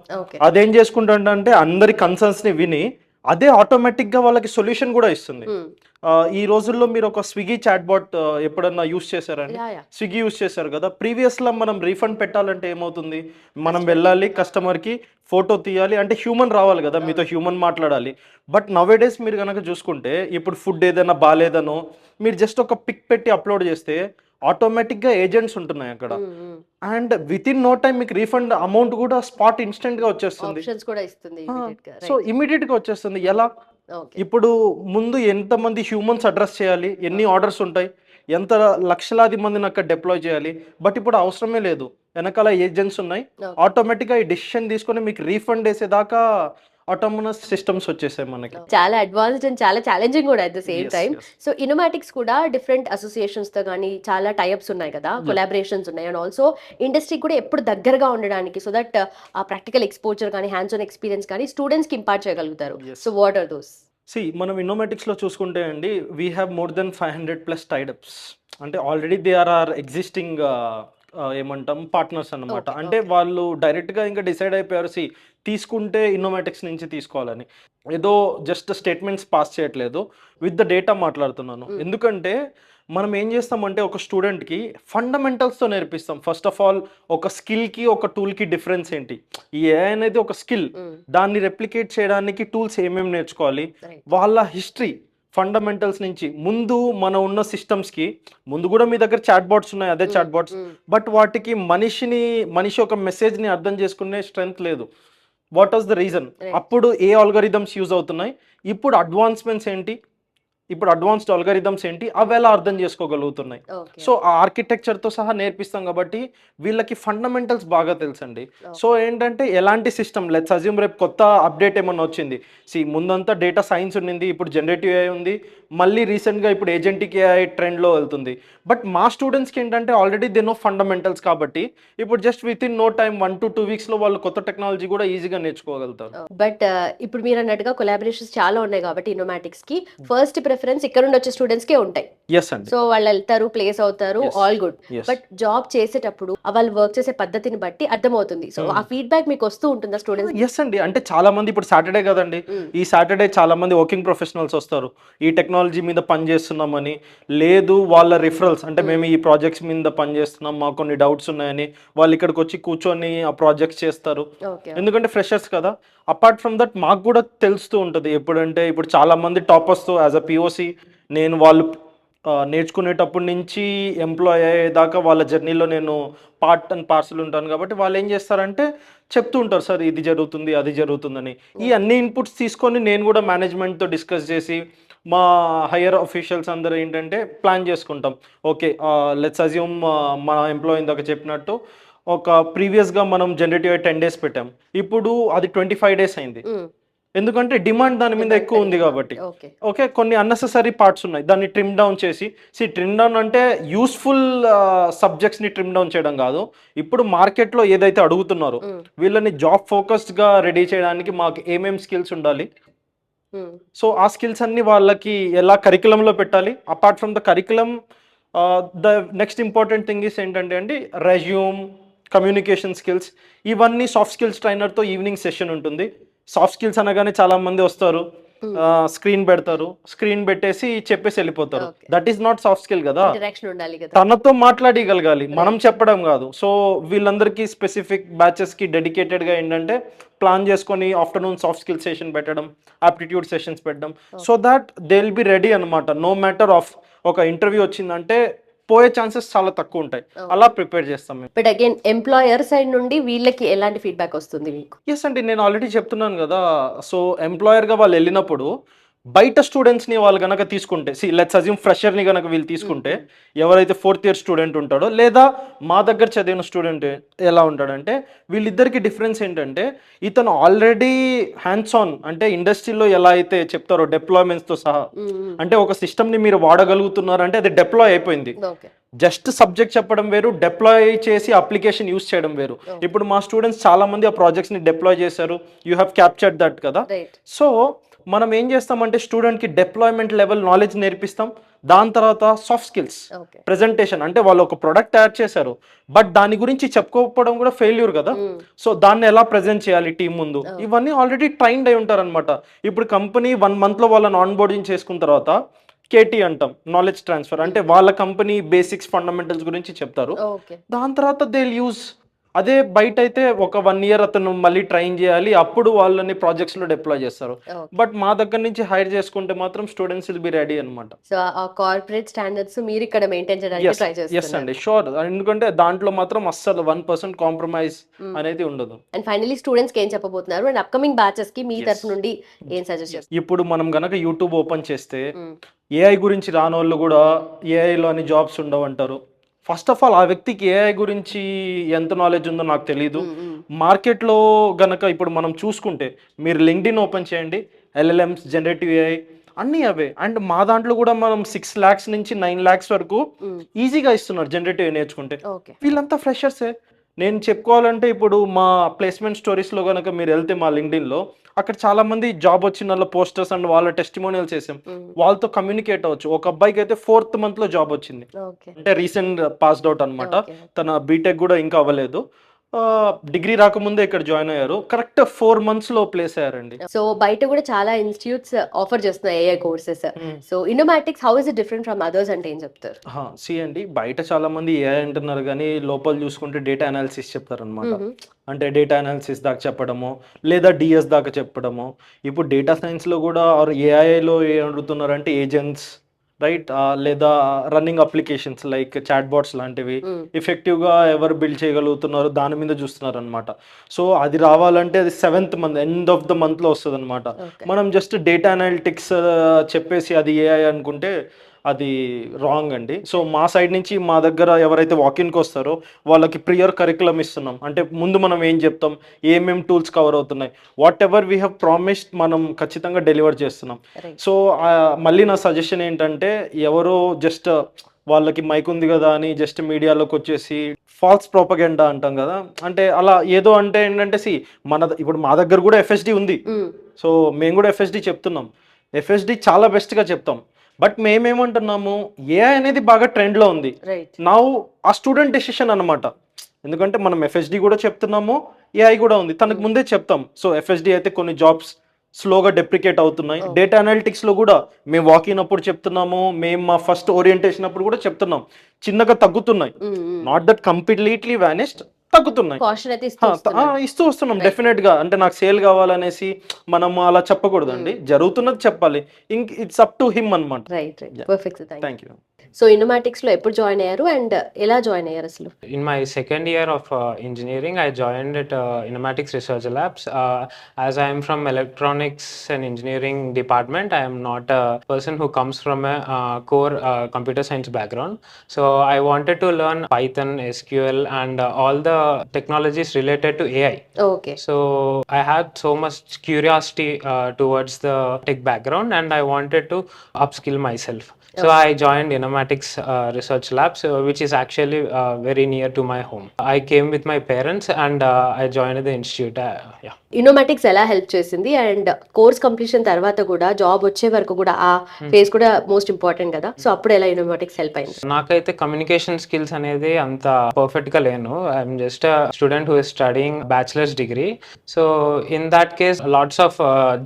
అదేం చేసుకుంటాను అంటే అందరి కన్సర్న్స్ ని విని అదే ఆటోమేటిక్ గా వాళ్ళకి సొల్యూషన్ కూడా ఇస్తుంది. ఈ రోజుల్లో మీరు ఒక స్విగ్గీ చాట్ బాట్ ఎప్పుడన్నా యూస్ చేశారండి? స్విగ్గీ యూస్ చేశారు కదా. ప్రీవియస్ లో మనం రీఫండ్ పెట్టాలంటే ఏమవుతుంది, మనం వెళ్ళాలి కస్టమర్ కి, ఫోటో తీయాలి, అంటే హ్యూమన్ రావాలి కదా, మీతో హ్యూమన్ మాట్లాడాలి. బట్ నవేడేస్ మీరు కనుక చూసుకుంటే ఇప్పుడు ఫుడ్ ఏదైనా బాగాలేదనో మీరు జస్ట్ ఒక పిక్ పెట్టి అప్లోడ్ చేస్తే ఆటోమేటిక్ గా ఏజెంట్స్ ఉంటున్నాయి అక్కడ. And within no time మీకు రీఫండ్ అమౌంట్ కూడా స్పాట్ ఇన్స్టెంట్ గా వచ్చేస్తుంది. సో ఇమీడియట్ గా వచ్చేస్తుంది. ఎలా? ఇప్పుడు ముందు ఎంతమంది హ్యూమన్స్ అడ్రస్ చేయాలి, ఎన్ని ఆర్డర్స్ ఉంటాయి, ఎంత లక్షలాది మందిని అక్కడ డిప్లాయ్ చేయాలి. బట్ ఇప్పుడు అవసరమే లేదు, వెనకాల ఏజెంట్స్ ఉన్నాయి, ఆటోమేటిక్గా ఈ డెసిషన్ తీసుకొని మీకు రీఫండ్ వేసేదాకా ఆటోమనస్ సిస్టమ్స్ వచ్చేసాయి మనకి. చాలా అడ్వాన్స్డ్ అండ్ చాలా ఛాలెంజింగ్ కూడా at the same Yes, time. yes. So ఇనోమాటిక్స్ కూడా డిఫరెంట్ అసోసియేషన్స్ తో కానీ చాలా టైప్స్ ఉన్నాయి కదా, కొలాబరేషన్స్ ఉన్నాయి, అండ్ ఆల్సో ఇండస్ట్రీ కూడా ఎప్పుడు దగ్గరగా ఉండడానికి, సో దట్ ఆ ప్రాక్టికల్ ఎక్స్పోజర్ కానీ హ్యాండ్స్ ఆన్ ఎక్స్పీరియన్స్ కానీ స్టూడెంట్స్ కి ఇంపార్ట్ చేయగలుగుతారు. Yes. So what are those? మనం ఇన్నోమాటిక్స్లో చూసుకుంటే అండి, వీ హ్యావ్ మోర్ దెన్ 500+ టైడప్స్. అంటే ఆల్రెడీ దే ఆర్ ఎగ్జిస్టింగ్ ఏమంటాం పార్ట్నర్స్ అన్నమాట. Okay, అంటే వాళ్ళు డైరెక్ట్గా ఇంకా డిసైడ్ అయిపోయారు, తీసుకుంటే ఇన్నోమాటిక్స్ నుంచి తీసుకోవాలని. ఏదో జస్ట్ స్టేట్మెంట్స్ పాస్ చేయట్లేదు, విత్ ద డేటా మాట్లాడుతున్నాను. ఎందుకంటే మనం ఏం చేస్తామంటే ఒక స్టూడెంట్కి ఫండమెంటల్స్తో నేర్పిస్తాం. ఫస్ట్ ఆఫ్ ఆల్ ఒక స్కిల్కి ఒక టూల్కి డిఫరెన్స్ ఏంటి, ఈ ఏఐ అనేది ఒక స్కిల్, దాన్ని రెప్లికేట్ చేయడానికి టూల్స్ ఏమేమి నేర్చుకోవాలి, వాళ్ళ హిస్టరీ ఫండమెంటల్స్ నుంచి ముందు మన ఉన్న సిస్టమ్స్కి ముందు కూడా మీ దగ్గర చాట్ బాట్స్ ఉన్నాయి, అదే చాట్ బాట్స్, బట్ వాటికి మనిషి ఒక మెసేజ్ని అర్థం చేసుకునే స్ట్రెంగ్త్ లేదు. What was the reason? అప్పుడు ఏ ఆల్గరిథమ్స్ యూజ్ అవుతున్నాయి, ఇప్పుడు అడ్వాన్స్మెంట్స్ ఏంటి, ఇప్పుడు అడ్వాన్స్డ్ ఆల్గరిథమ్స్ ఏంటి, అవి ఎలా అర్థం చేసుకోగలుగుతున్నాయి. సో ఆ ఆర్కిటెక్చర్తో సహా నేర్పిస్తాం కాబట్టి వీళ్ళకి ఫండమెంటల్స్ బాగా తెలుసండి. సో ఏంటంటే ఎలాంటి సిస్టమ్, లెట్స్ అజ్యూమ్ రేపు కొత్త అప్డేట్ ఏమన్నా వచ్చింది, ముందంతా డేటా సైన్స్ ఉండింది, ఇప్పుడు జనరేటివ్ ఏఐ ఉంది, మళ్ళీ రీసెంట్గా ఇప్పుడు ఏజెంటిక్ ఏఐ ట్రెండ్లో వెళ్తుంది. బట్ మా స్టూడెంట్స్కి ఏంటంటే ఆల్రెడీ దే నో ఫండమెంటల్స్ కాబట్టి ఇప్పుడు just within no time 1 to 2 weeksలో వాళ్ళు కొత్త టెక్నాలజీ కూడా ఈజీగా నేర్చుకోగలుగుతారు. బట్ ఇప్పుడు మీరు అన్నట్టుగా కొలాబరేషన్స్ చాలా ఉన్నాయి కాబట్టి ఇన్నోమాటిక్స్ కి ఫస్ట్ ప్రిఫరెన్స్ ఇక్కడ నుండి వచ్చే స్టూడెంట్స్ కే ఉంటాయి. ఎస్ అండి. సో వాళ్ళు వెళ్తారు, ప్లేస్ అవుతారు, ఆల్ గుడ్. బట్ జాబ్ చేసేటప్పుడు వాళ్ళు వర్క్ చేసే పద్ధతిని బట్టి అర్థమవుతుంది. సో ఆ ఫీడ్బ్యాక్ మీకు వస్తూ ఉంటుందా స్టూడెంట్స్? ఎస్ అండి. అంటే చాలా మంది ఇప్పుడు సాటర్డే కదండి, ఈ సాటర్డే చాలా మంది వర్కింగ్ ప్రొఫెషనల్స్ వస్తారు, ఈ టెక్నాలజీ మీద పని చేస్తున్నామని, లేదు వాళ్ళ రిఫరల్స్, అంటే మేము ఈ ప్రాజెక్ట్స్ మీద పని చేస్తున్నాం, మాకు కొన్ని డౌట్స్ ఉన్నాయని వాళ్ళు ఇక్కడికి వచ్చి కూర్చొని ఆ ప్రాజెక్ట్స్ చేస్తారు. ఎందుకంటే ఫ్రెషర్స్ కదా. అపార్ట్ ఫ్రమ్ దట్ మాకు కూడా తెలుస్తూ ఉంటుంది ఎప్పుడంటే, ఇప్పుడు చాలా మంది టాపర్స్తో యాజ్ అ పిఓసి నేను వాళ్ళు నేర్చుకునేటప్పటి నుంచి ఎంప్లాయ్ అయ్యేదాకా వాళ్ళ జర్నీలో నేను పార్ట్ అండ్ పార్సల్ ఉంటాను కాబట్టి వాళ్ళు ఏం చేస్తారంటే చెప్తూ ఉంటారు, సార్ ఇది జరుగుతుంది అది జరుగుతుందని. ఈ అన్ని ఇన్పుట్స్ తీసుకొని నేను కూడా మేనేజ్మెంట్తో డిస్కస్ చేసి మా హయ్యర్ అఫీషియల్స్ అందరూ ఏంటంటే ప్లాన్ చేసుకుంటాం. ఓకే, లెట్స్ అజ్యూమ్ మన ఎంప్లాయీ ఇందాక చెప్పినట్టు ఒక ప్రీవియస్గా మనం జనరేటివ్ 10 days పెట్టాం, ఇప్పుడు అది 25 days అయింది. ఎందుకంటే డిమాండ్ దాని మీద ఎక్కువ ఉంది కాబట్టి. ఓకే, కొన్ని అన్నెసెసరీ పార్ట్స్ ఉన్నాయి, దాన్ని ట్రిమ్ డౌన్ చేసి, ట్రిమ్ డౌన్ అంటే యూస్ఫుల్ సబ్జెక్ట్స్ని ట్రిమ్ డౌన్ చేయడం కాదు, ఇప్పుడు మార్కెట్లో ఏదైతే అడుగుతున్నారో వీళ్ళని జాబ్ ఫోకస్డ్గా రెడీ చేయడానికి మాకు ఏమేమి స్కిల్స్ ఉండాలి, సో ఆ స్కిల్స్ అన్ని వాళ్ళకి ఎలా కరికులంలో పెట్టాలి. Apart from the curriculum, the next important thing is ఏంటంటే అండి, రెజ్యూమ్, కమ్యూనికేషన్ స్కిల్స్, ఇవన్నీ సాఫ్ట్ స్కిల్స్ ట్రైనర్తో ఈవినింగ్ సెషన్ ఉంటుంది. సాఫ్ట్ స్కిల్స్ అనగానే చాలా మంది వస్తారు, స్క్రీన్ పెడతారు, స్క్రీన్ పెట్టేసి చెప్పేసి వెళ్ళిపోతారు. That is not soft skill కదా, తనతో మాట్లాడగలగాలి, మనం చెప్పడం కాదు. సో వీళ్ళందరికీ స్పెసిఫిక్ బ్యాచెస్కి డెడికేటెడ్గా ఏంటంటే ప్లాన్ చేసుకొని ఆఫ్టర్నూన్ సాఫ్ట్ స్కిల్ సెషన్ పెట్టడం, ఆప్టిట్యూడ్ సెషన్స్ పెట్టడం, so that they will be ready అనమాట. నో మ్యాటర్ ఆఫ్ ఒక ఇంటర్వ్యూ వచ్చిందంటే పోయే ఛాన్సెస్ చాలా తక్కువ ఉంటాయి, అలా ప్రిపేర్ చేస్తాం మేము. బట్ అగైన్ ఎంప్లాయర్ సైడ్ నుండి వీళ్ళకి ఎలాంటి ఫీడ్బ్యాక్ వస్తుంది మీకు? ఎస్ అండి, నేను ఆల్రెడీ చెప్తున్నాను కదా. సో ఎంప్లాయర్గా వాళ్ళు వెళ్ళినప్పుడు బయట స్టూడెంట్స్ని వాళ్ళు కనుక తీసుకుంటే, లెట్స్ అజ్యూమ్ ఫ్రెషర్ని కనుక వీళ్ళు తీసుకుంటే, ఎవరైతే 4th year స్టూడెంట్ ఉంటాడో లేదా మా దగ్గర చదివిన స్టూడెంట్ ఎలా ఉంటాడంటే, వీళ్ళిద్దరికి డిఫరెన్స్ ఏంటంటే, ఇతను ఆల్రెడీ హ్యాండ్స్ ఆన్, అంటే ఇండస్ట్రీలో ఎలా అయితే చెప్తారో డిప్లాయ్మెంట్స్తో సహా, అంటే ఒక సిస్టమ్ని మీరు వాడగలుగుతున్నారంటే అది డిప్లాయ్ అయిపోయింది. జస్ట్ సబ్జెక్ట్ చెప్పడం వేరు, డిప్లాయ్ చేసి అప్లికేషన్ యూస్ చేయడం వేరు. ఇప్పుడు మా స్టూడెంట్స్ చాలా మంది ఆ ప్రాజెక్ట్స్ని డిప్లాయ్ చేశారు, యూ హ్యావ్ క్యాప్చర్డ్ దట్ కదా. సో మనం ఏం చేస్తామంటే స్టూడెంట్కి డిప్లాయ్మెంట్ లెవెల్ నాలెడ్జ్ నేర్పిస్తాం, దాని తర్వాత సాఫ్ట్ స్కిల్స్, ప్రెజెంటేషన్, అంటే వాళ్ళు ఒక ప్రొడక్ట్ తయారు చేశారు బట్ దాని గురించి చెప్పుకోకపోవడం కూడా ఫెయిల్యూర్ కదా. సో దాన్ని ఎలా ప్రెజెంట్ చేయాలి టీం ముందు, ఇవన్నీ ఆల్రెడీ ట్రైన్డ్ అయి ఉంటారు అనమాట. ఇప్పుడు కంపెనీ 1 monthలో వాళ్ళని ఆన్ బోర్డింగ్ చేసుకున్న తర్వాత కేటీ అంటాం, నాలెడ్జ్ ట్రాన్స్ఫర్, అంటే వాళ్ళ కంపెనీ బేసిక్స్ ఫండమెంటల్స్ గురించి చెప్తారు. దాని తర్వాత దే యూజ్. అదే బయట అయితే ఒక 1 year అతను మళ్ళీ ట్రైన్ చేయాలి, అప్పుడు వాళ్ళని ప్రాజెక్ట్స్ లో డిప్లాయ్ చేస్తారు. బట్ మా దగ్గర నుంచి హైర్ చేసుకుంటే మాత్రం స్టూడెంట్స్ విల్ బి రెడీ అనమాట. సో ఆ కార్పొరేట్ స్టాండర్డ్స్ మీరు ఇక్కడ మెయింటైన్ చేయడానికి ట్రై చేస్తున్నారు? ఎస్ అండి, షూర్. ఎందుకంటే దాంట్లో మాత్రం అస్సలు 1% కాంప్రమైజ్ అనేది ఉండదు. అండ్ ఫైనలీ స్టూడెంట్స్ కి ఏం చెప్పబోతున్నారు, అండ్ అప్కమింగ్ బ్యాచెస్ కి మీ తరఫు నుండి ఏం సజెస్ట్ చేస్తారు? ఇప్పుడు మనం గనక యూట్యూబ్ ఓపెన్ చేస్తే ఏఐ గురించి రాని వాళ్ళు కూడా ఏఐలో అని జాబ్స్ ఉండవు అంటారు. ఫస్ట్ ఆఫ్ ఆల్ ఆ వ్యక్తికి ఏఐ గురించి ఎంత నాలెడ్జ్ ఉందో నాకు తెలియదు. మార్కెట్లో గనక ఇప్పుడు మనం చూసుకుంటే మీరు లింక్డ్ఇన్ ఓపెన్ చేయండి, ఎల్ఎల్ఎంస్, జనరేటివ్ ఏఐ అన్నీ అవే. అండ్ మా దాంట్లో కూడా మనం 6 lakhs నుంచి 9 lakhs వరకు ఈజీగా ఇస్తున్నారు జనరేటివ్ నేర్చుకుంటే. ఓకే. వీళ్ళంతా ఫ్రెషర్సే. నేను చెప్పుకోవాలంటే ఇప్పుడు మా ప్లేస్మెంట్ స్టోరీస్లో కనుక మీరు వెళ్తే మా లింక్డ్ఇన్లో అక్కడ చాలా మంది జాబ్ వచ్చిన వాళ్ళ పోస్టర్స్ అండ్ వాళ్ళ టెస్టిమోనియల్స్ చేసాం. వాళ్ళతో కమ్యూనికేట్ అవ్వచ్చు. ఒక అబ్బాయికి అయితే 4th month లో జాబ్ వచ్చింది. ఓకే. అంటే రీసెంట్ పాస్డ్ అవుట్ అనమాట. ఓకే. తన బీటెక్ కూడా ఇంకా అవ్వలేదు. డిగ్రీ రాకముందే ఇక్కడ జాయిన్ అయ్యారు. కరెక్ట్ 4 months లో ప్లేస్ అయ్యారండి. సో బయట కూడా చాలా ఇన్స్టిట్యూట్స్ ఆఫర్ చేస్తున్నాయి AI courses. So Innomatics how is it different from others అంటే ఏం చెప్తారు? అండి, బయట చాలా మంది ఏఐ అంటున్నారు కానీ లోపల చూసుకుంటే డేటా అనాలిసిస్ చెప్తారనమాట. అంటే డేటా అనాలిసిస్ దాకా చెప్పడము, లేదా డిఎస్ దాకా చెప్పడము. ఇప్పుడు డేటా సైన్స్లో కూడా ఆర్ ఏఐలో ఏం అడుగుతున్నారంటే ఏజెంట్స్, రైట్, లేదా running applications like chatbots లాంటివి ఎఫెక్టివ్గా ఎవరు బిల్డ్ చేయగలుగుతున్నారు దాని మీద చూస్తున్నారు అనమాట. సో అది రావాలంటే అది 7th month end of the మంత్లో వస్తుంది అనమాట. మనం జస్ట్ డేటా అనాలిటిక్స్ చెప్పేసి అది ఏఐ అనుకుంటే అది రాంగ్ అండి. సో మా సైడ్ నుంచి మా దగ్గర ఎవరైతే వాకిన్కి వస్తారో వాళ్ళకి ప్రియర్ కరికులం ఇస్తున్నాం. అంటే ముందు మనం ఏం చెప్తాం, ఏమేం టూల్స్ కవర్ అవుతున్నాయి, what ever we have promised మనం ఖచ్చితంగా డెలివర్ చేస్తున్నాం. సో మళ్ళీ నా సజెషన్ ఏంటంటే ఎవరో జస్ట్ వాళ్ళకి మైక్ ఉంది కదా అని జస్ట్ మీడియాలోకి వచ్చేసి ఫాల్స్ ప్రోపగెండా అంటాం కదా, అంటే అలా ఏదో అంటే ఏంటంటే ఇప్పుడు మా దగ్గర కూడా ఎఫ్ఎస్డి ఉంది. సో మేము కూడా ఎఫ్ఎస్డి చెప్తున్నాం. ఎఫ్ఎస్డి చాలా బెస్ట్గా చెప్తాం. బట్ మేమేమంటున్నాము, ఏఐ అనేది బాగా ట్రెండ్లో ఉంది. నౌ ఆ స్టూడెంట్ డెసిషన్ అనమాట. ఎందుకంటే మనం ఎఫ్ఎస్డి కూడా చెప్తున్నాము, ఏఐ కూడా ఉంది, తనకు ముందే చెప్తాం. సో ఎఫ్ఎస్డి అయితే కొన్ని జాబ్స్ స్లోగా డెప్రికేట్ అవుతున్నాయి. డేటా అనాలిటిక్స్లో కూడా మేము వాకిన్ అప్పుడు చెప్తున్నాము, మేము మా ఫస్ట్ ఓరియంటేషన్ అప్పుడు కూడా చెప్తున్నాం, చిన్నగా తగ్గుతున్నాయి. నాట్ దట్ కంప్లీట్లీ వ్యానిష్డ్, తగ్గుతున్నాయి. ఇస్తూ వస్తున్నాం డెఫినెట్ గా. అంటే నాకు సేల్ కావాలనేసి మనం అలా చెప్పకూడదండి, జరుగుతున్నది చెప్పాలి. ఇట్స్ అప్ టు హిమ్ అనమాట. Right, perfect. Thank you. So Innomatics లో ఎప్పుడు జాయిన్ అయ్యారు అండ్ ఎలా జాయిన్ అయ్యారు అసలు? In my second year of engineering, I joined at Innomatics Research Labs. As I am from electronics and engineering department, I am not a person who comes from a core computer science background. So I wanted to learn Python, SQL, and all the technologies related to AI. Okay. So I had so much curiosity towards the tech background, and I wanted to upskill myself. So I joined Innomatics Research Labs, which is actually very near to my home. I came with my parents and I joined the institute. ఇన్నోమాటిక్స్ ఎలా help చేసింది and course completion తర్వాత కూడా job వచ్చే వరకు కూడా ఆ phase కూడా most important కదా, సో అప్పుడు ఎలా ఇన్నోమాటిక్స్ హెల్ప్ అయింది? నాకైతే కమ్యూనికేషన్ స్కిల్స్ అనేది అంత పర్ఫెక్ట్ గా లేను. I'm just student who is studying bachelor's degree. So in that case lots of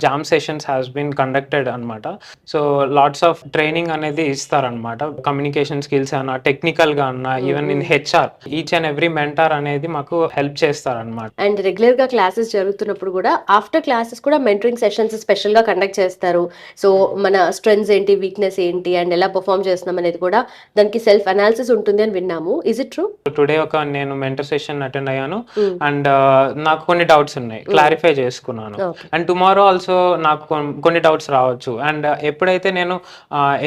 jam sessions has been conducted అనమాట. సో లాట్స్ ఆఫ్ ట్రైనింగ్ అనేది ఇస్తారనమాట. కమ్యూనికేషన్ స్కిల్స్ అన్నా, టెక్నికల్ గా అన్నా, even in HR each and every mentor అనేది మాకు help చేస్తారనమాట. And regular గా క్లాసెస్ జరుగుతున్నప్పుడు కూడా ఆఫ్టర్ క్లాసెస్ కూడా మెంటరింగ్ సెషన్స్ స్పెషల్ గా కండక్ట్ చేస్తారు. సో మన స్ట్రెంగ్స్ ఏంటి, వీక్నెస్ ఏంటి అండ్ ఎలా పర్ఫామ్ చేస్తున్నాం అనేది కూడా దానికి సెల్ఫ్ అనాలిసిస్ ఉంటుంది అని విన్నాము. Is it true? టుడే నేను మెంటర్ సెషన్ అటెండ్ అయ్యాను అండ్ నాకు కొన్ని డౌట్స్ ఉన్నాయి, క్లారిఫై చేసుకున్నాను. అండ్ టుమారో ఆల్సో నాకు కొన్ని డౌట్స్ రావచ్చు. అండ్ ఎప్పుడైతే నేను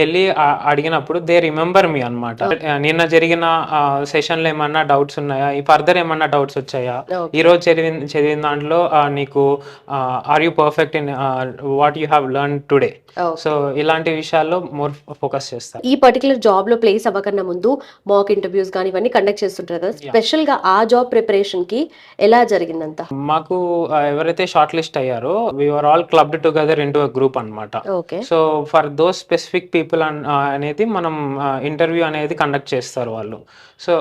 వెళ్ళి అడిగినప్పుడు దే రిమెంబర్ మీ అనమాట. నిన్న జరిగిన సెషన్లో ఏమన్నా డౌట్స్ ఉన్నాయా, ఈ ఫర్దర్ ఏమన్నా డౌట్స్ వచ్చాయా, ఈ రోజు చదివిన దాంట్లో నీకు are you perfect in what you have learn today. So ఇలాంటి విషయాల్లో మోర్ ఫోకస్ చేస్తారు. ఈ పర్టికులర్ జాబ్ లో ప్లేస్ అవ్వకన్నా ముందు మాక్ ఇంటర్వ్యూస్ కానీ ఇవన్నీ కండక్ట్ చేస్తుంటారు కదా, స్పెషల్ గా ఆ జాబ్ ప్రిపరేషన్ కి ఎలా జరిగిందంతా? మాకు ఎవరైతే షార్ట్ లిస్ట్ అయ్యారో we are all clubbed together into a group అనమాట. So for those specific people అనేది మనం ఇంటర్వ్యూ అనేది కండక్ట్ చేస్తారు వాళ్ళు. So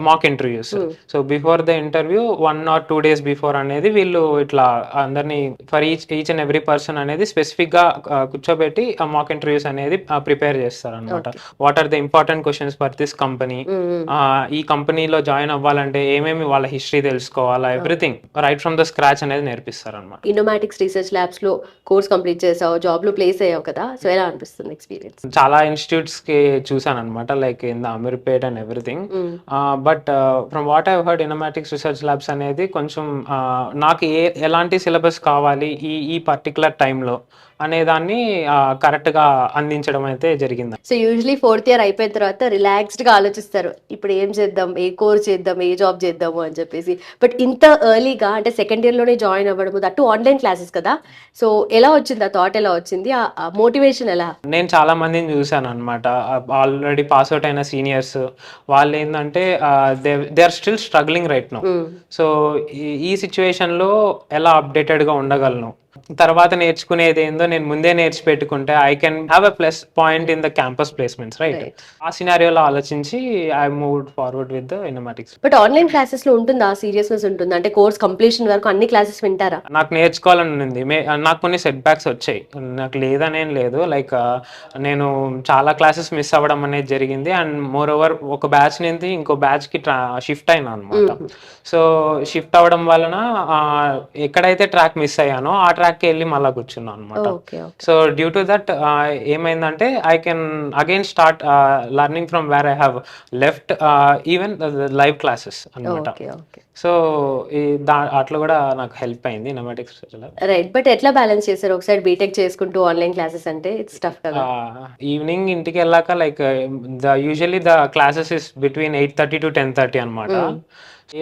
mock interviews. So before the interview 1 or 2 days before అనేది వీళ్ళు ఇట్లా అందరినీ for each and every person అనేది స్పెసిఫిక్ గా కూర్చోబెట్టి ఆ మాక్ ఇంటర్వ్యూస్ అనేది ప్రిపేర్ చేస్తారు అనమాట. What are the important questions for this company, ఈ కంపెనీలో జాయిన్ అవ్వాలంటే ఏమేమి వాళ్ళ హిస్టరీ తెలుసుకోవాలా, everything right from the scratch అనేది నేర్పిస్తారు అనమాట. ఇన్నోమాటిక్స్ రీసెర్చ్ ల్యాబ్స్ లో కోర్స్ కంప్లీట్ చేసావు, జాబ్ లో ప్లేస్ అయ్యావు కదా, సో ఎలా అనిపిస్తుంది ఎక్స్పీరియన్స్? చాలా ఇన్స్టిట్యూట్స్ కి చూసాను అనమాట, like in the Ameerpet and everything. But from what I heard Innomatics research Labs అనేది కొంచెం నాకు ఎలాంటి సిలబస్ కావాలి ఈ పర్టికులర్ టైంలో అనే దాన్ని కరెక్ట్గా అందించడం అయితే జరిగింది. సో యూజువలీ 4th ఇయర్ అయిపోయిన తర్వాత రిలాక్స్డ్గా ఆలోచిస్తారు, ఇప్పుడు ఏం చేద్దాం, ఏ కోర్స్ చేద్దాం, ఏ జాబ్ చేద్దాము అని చెప్పేసి. బట్ ఇంత ఎర్లీగా అంటే సెకండ్ ఇయర్లోనే జాయిన్ అవ్వడము, దట్టు ఆన్లైన్ క్లాసెస్ కదా. సో ఎలా వచ్చింది ఆ థాట్, ఎలా వచ్చింది ఆ మోటివేషన్ ఎలా? నేను చాలా మందిని చూశాను అనమాట, ఆల్రెడీ పాస్ అవుట్ అయిన సీనియర్స్. వాళ్ళు ఏంటంటే they are still struggling right now. So ఈ సిచ్యువేషన్లో ఎలా అప్డేటెడ్గా ఉండగలను, తర్వాత నేర్చుకునేది ఏందో నేను ముందే నేర్చి పెట్టుకుంటే I can have a plus point in the campus placements, right? ఆ సినారియోలో ఆలోచించి I moved forward with the Innomatics. But online classes లో ఉంటుందా సీరియస్నెస్, ఉంటుంది అంటే కోర్స్ కంప్లీషన్ వరకు అన్ని క్లాసెస్ వింటారా? నాకు నేర్చుకోవాలని ఉంది. నాకు కొన్ని సెట్ బ్యాక్స్ వచ్చాయి, నాకు లేదనేం లేదు. లైక్ నేను చాలా క్లాసెస్ మిస్ అవ్వడం అనేది జరిగింది. అండ్ మోర్ ఓవర్ ఒక బ్యాచ్ నుంచి ఇంకో బ్యాచ్కి షిఫ్ట్ అయినా అనమాట. సో షిఫ్ట్ అవ్వడం వలన ఎక్కడైతే ట్రాక్ మిస్ అయ్యానో ఆ ట్రాక్కి వెళ్ళి మళ్ళీ కూర్చున్నాను అనమాట. సో డ్యూ టు దట్ ఏమైందంటే I can again start learning from where I have left, even live classes అనమాట. సో అట్లా కూడా నాకు హెల్ప్ అయింది ఇన్నోమాటిక్స్. రైట్, బట్ ఎట్లా బ్యాలెన్స్ చేశారు? ఒకసారి బీటెక్ చేసుకుంటూ ఆన్లైన్ క్లాసెస్ అంటే ఇట్స్ టఫ్ కదా. ఈవినింగ్ ఇంటికి వెళ్ళాక like usually the classes is between 8:30 to 10:30 అనమాట.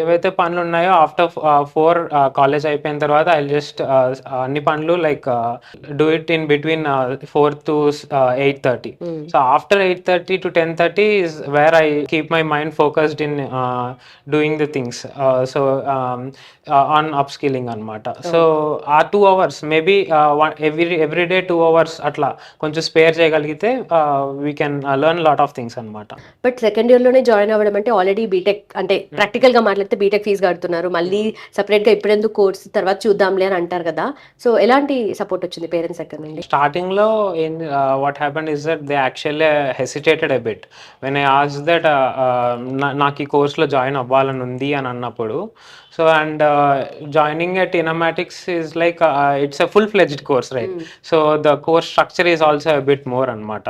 ఏవైతే పనులు ఉన్నాయో ఆఫ్టర్ 4 కాలేజ్ అయిపోయిన తర్వాత ఐ జస్ట్ అన్ని పనులు like do it in between 4 to 8:30. So after 8:30 to 10:30 is where I keep my mind focused in doing the things, so on up skilling అనమాట. So ఆ 2 hours maybe every day 2 hours అట్లా కొంచెం spare చేయగలిగితే we can learn lot of things అనమాట. But second ఇయర్లోనే join అవ్వడం అంటే already BTech అంటే ప్రాక్టికల్గా మాట్లాడితే బీటెక్ ఫీజు కడుతున్నారు, మళ్ళీ సపరేట్గా ఇప్పుడెందుకు కోర్స్ తర్వాత చూద్దాంలే అని అంటారు కదా. సో ఎలాంటి సపోర్ట్ వచ్చింది పేరెంట్స్ దగ్గర నుండి? స్టార్టింగ్లో what happened is that they actually hesitated a bit when I ask that నాకు ఈ కోర్స్లో జాయిన్ అవ్వాలని ఉంది అని అన్నప్పుడు. So and joining at Innomatics is like it's a full-fledged course, right? So the course structure is also a bit more అనమాట.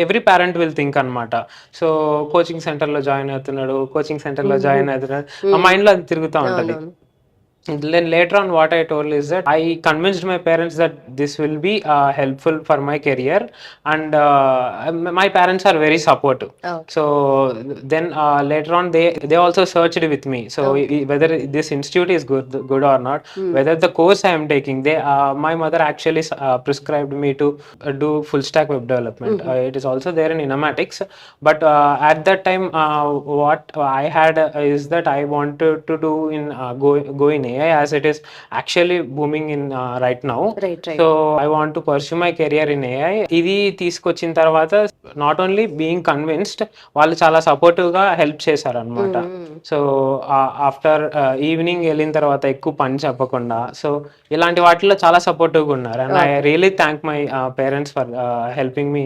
Every parent will think అనమాట, so coaching సెంటర్లో జాయిన్ అవుతున్నాడు, కోచింగ్ సెంటర్లో జాయిన్ అవుతున్నాడు, ఆ మైండ్లో అది తిరుగుతూ ఉంటుంది. Then later on what I told is that I convinced my parents that this will be helpful for my career, and my parents are very supportive. So then later on they also searched with me, so whether this institute is good or not, whether the course I am taking, my mother actually prescribed me to do full stack web development. It is also there in Innomatics, but at that time what I had is that I wanted to do in go in AI, as it is actually booming in right now. Right. So I want to pursue my career in AI. ఇది తీసుకొచ్చిన తర్వాత not only being convinced, వాళ్ళు చాలా supportive గా help చేశారు అనమాట. So after evening వెళ్ళిన తర్వాత ఎక్కువ పని చెప్పకుండా, సో ఇలాంటి వాటిలో చాలా సపోర్టివ్గా ఉన్నారు. And I really thank my parents for helping me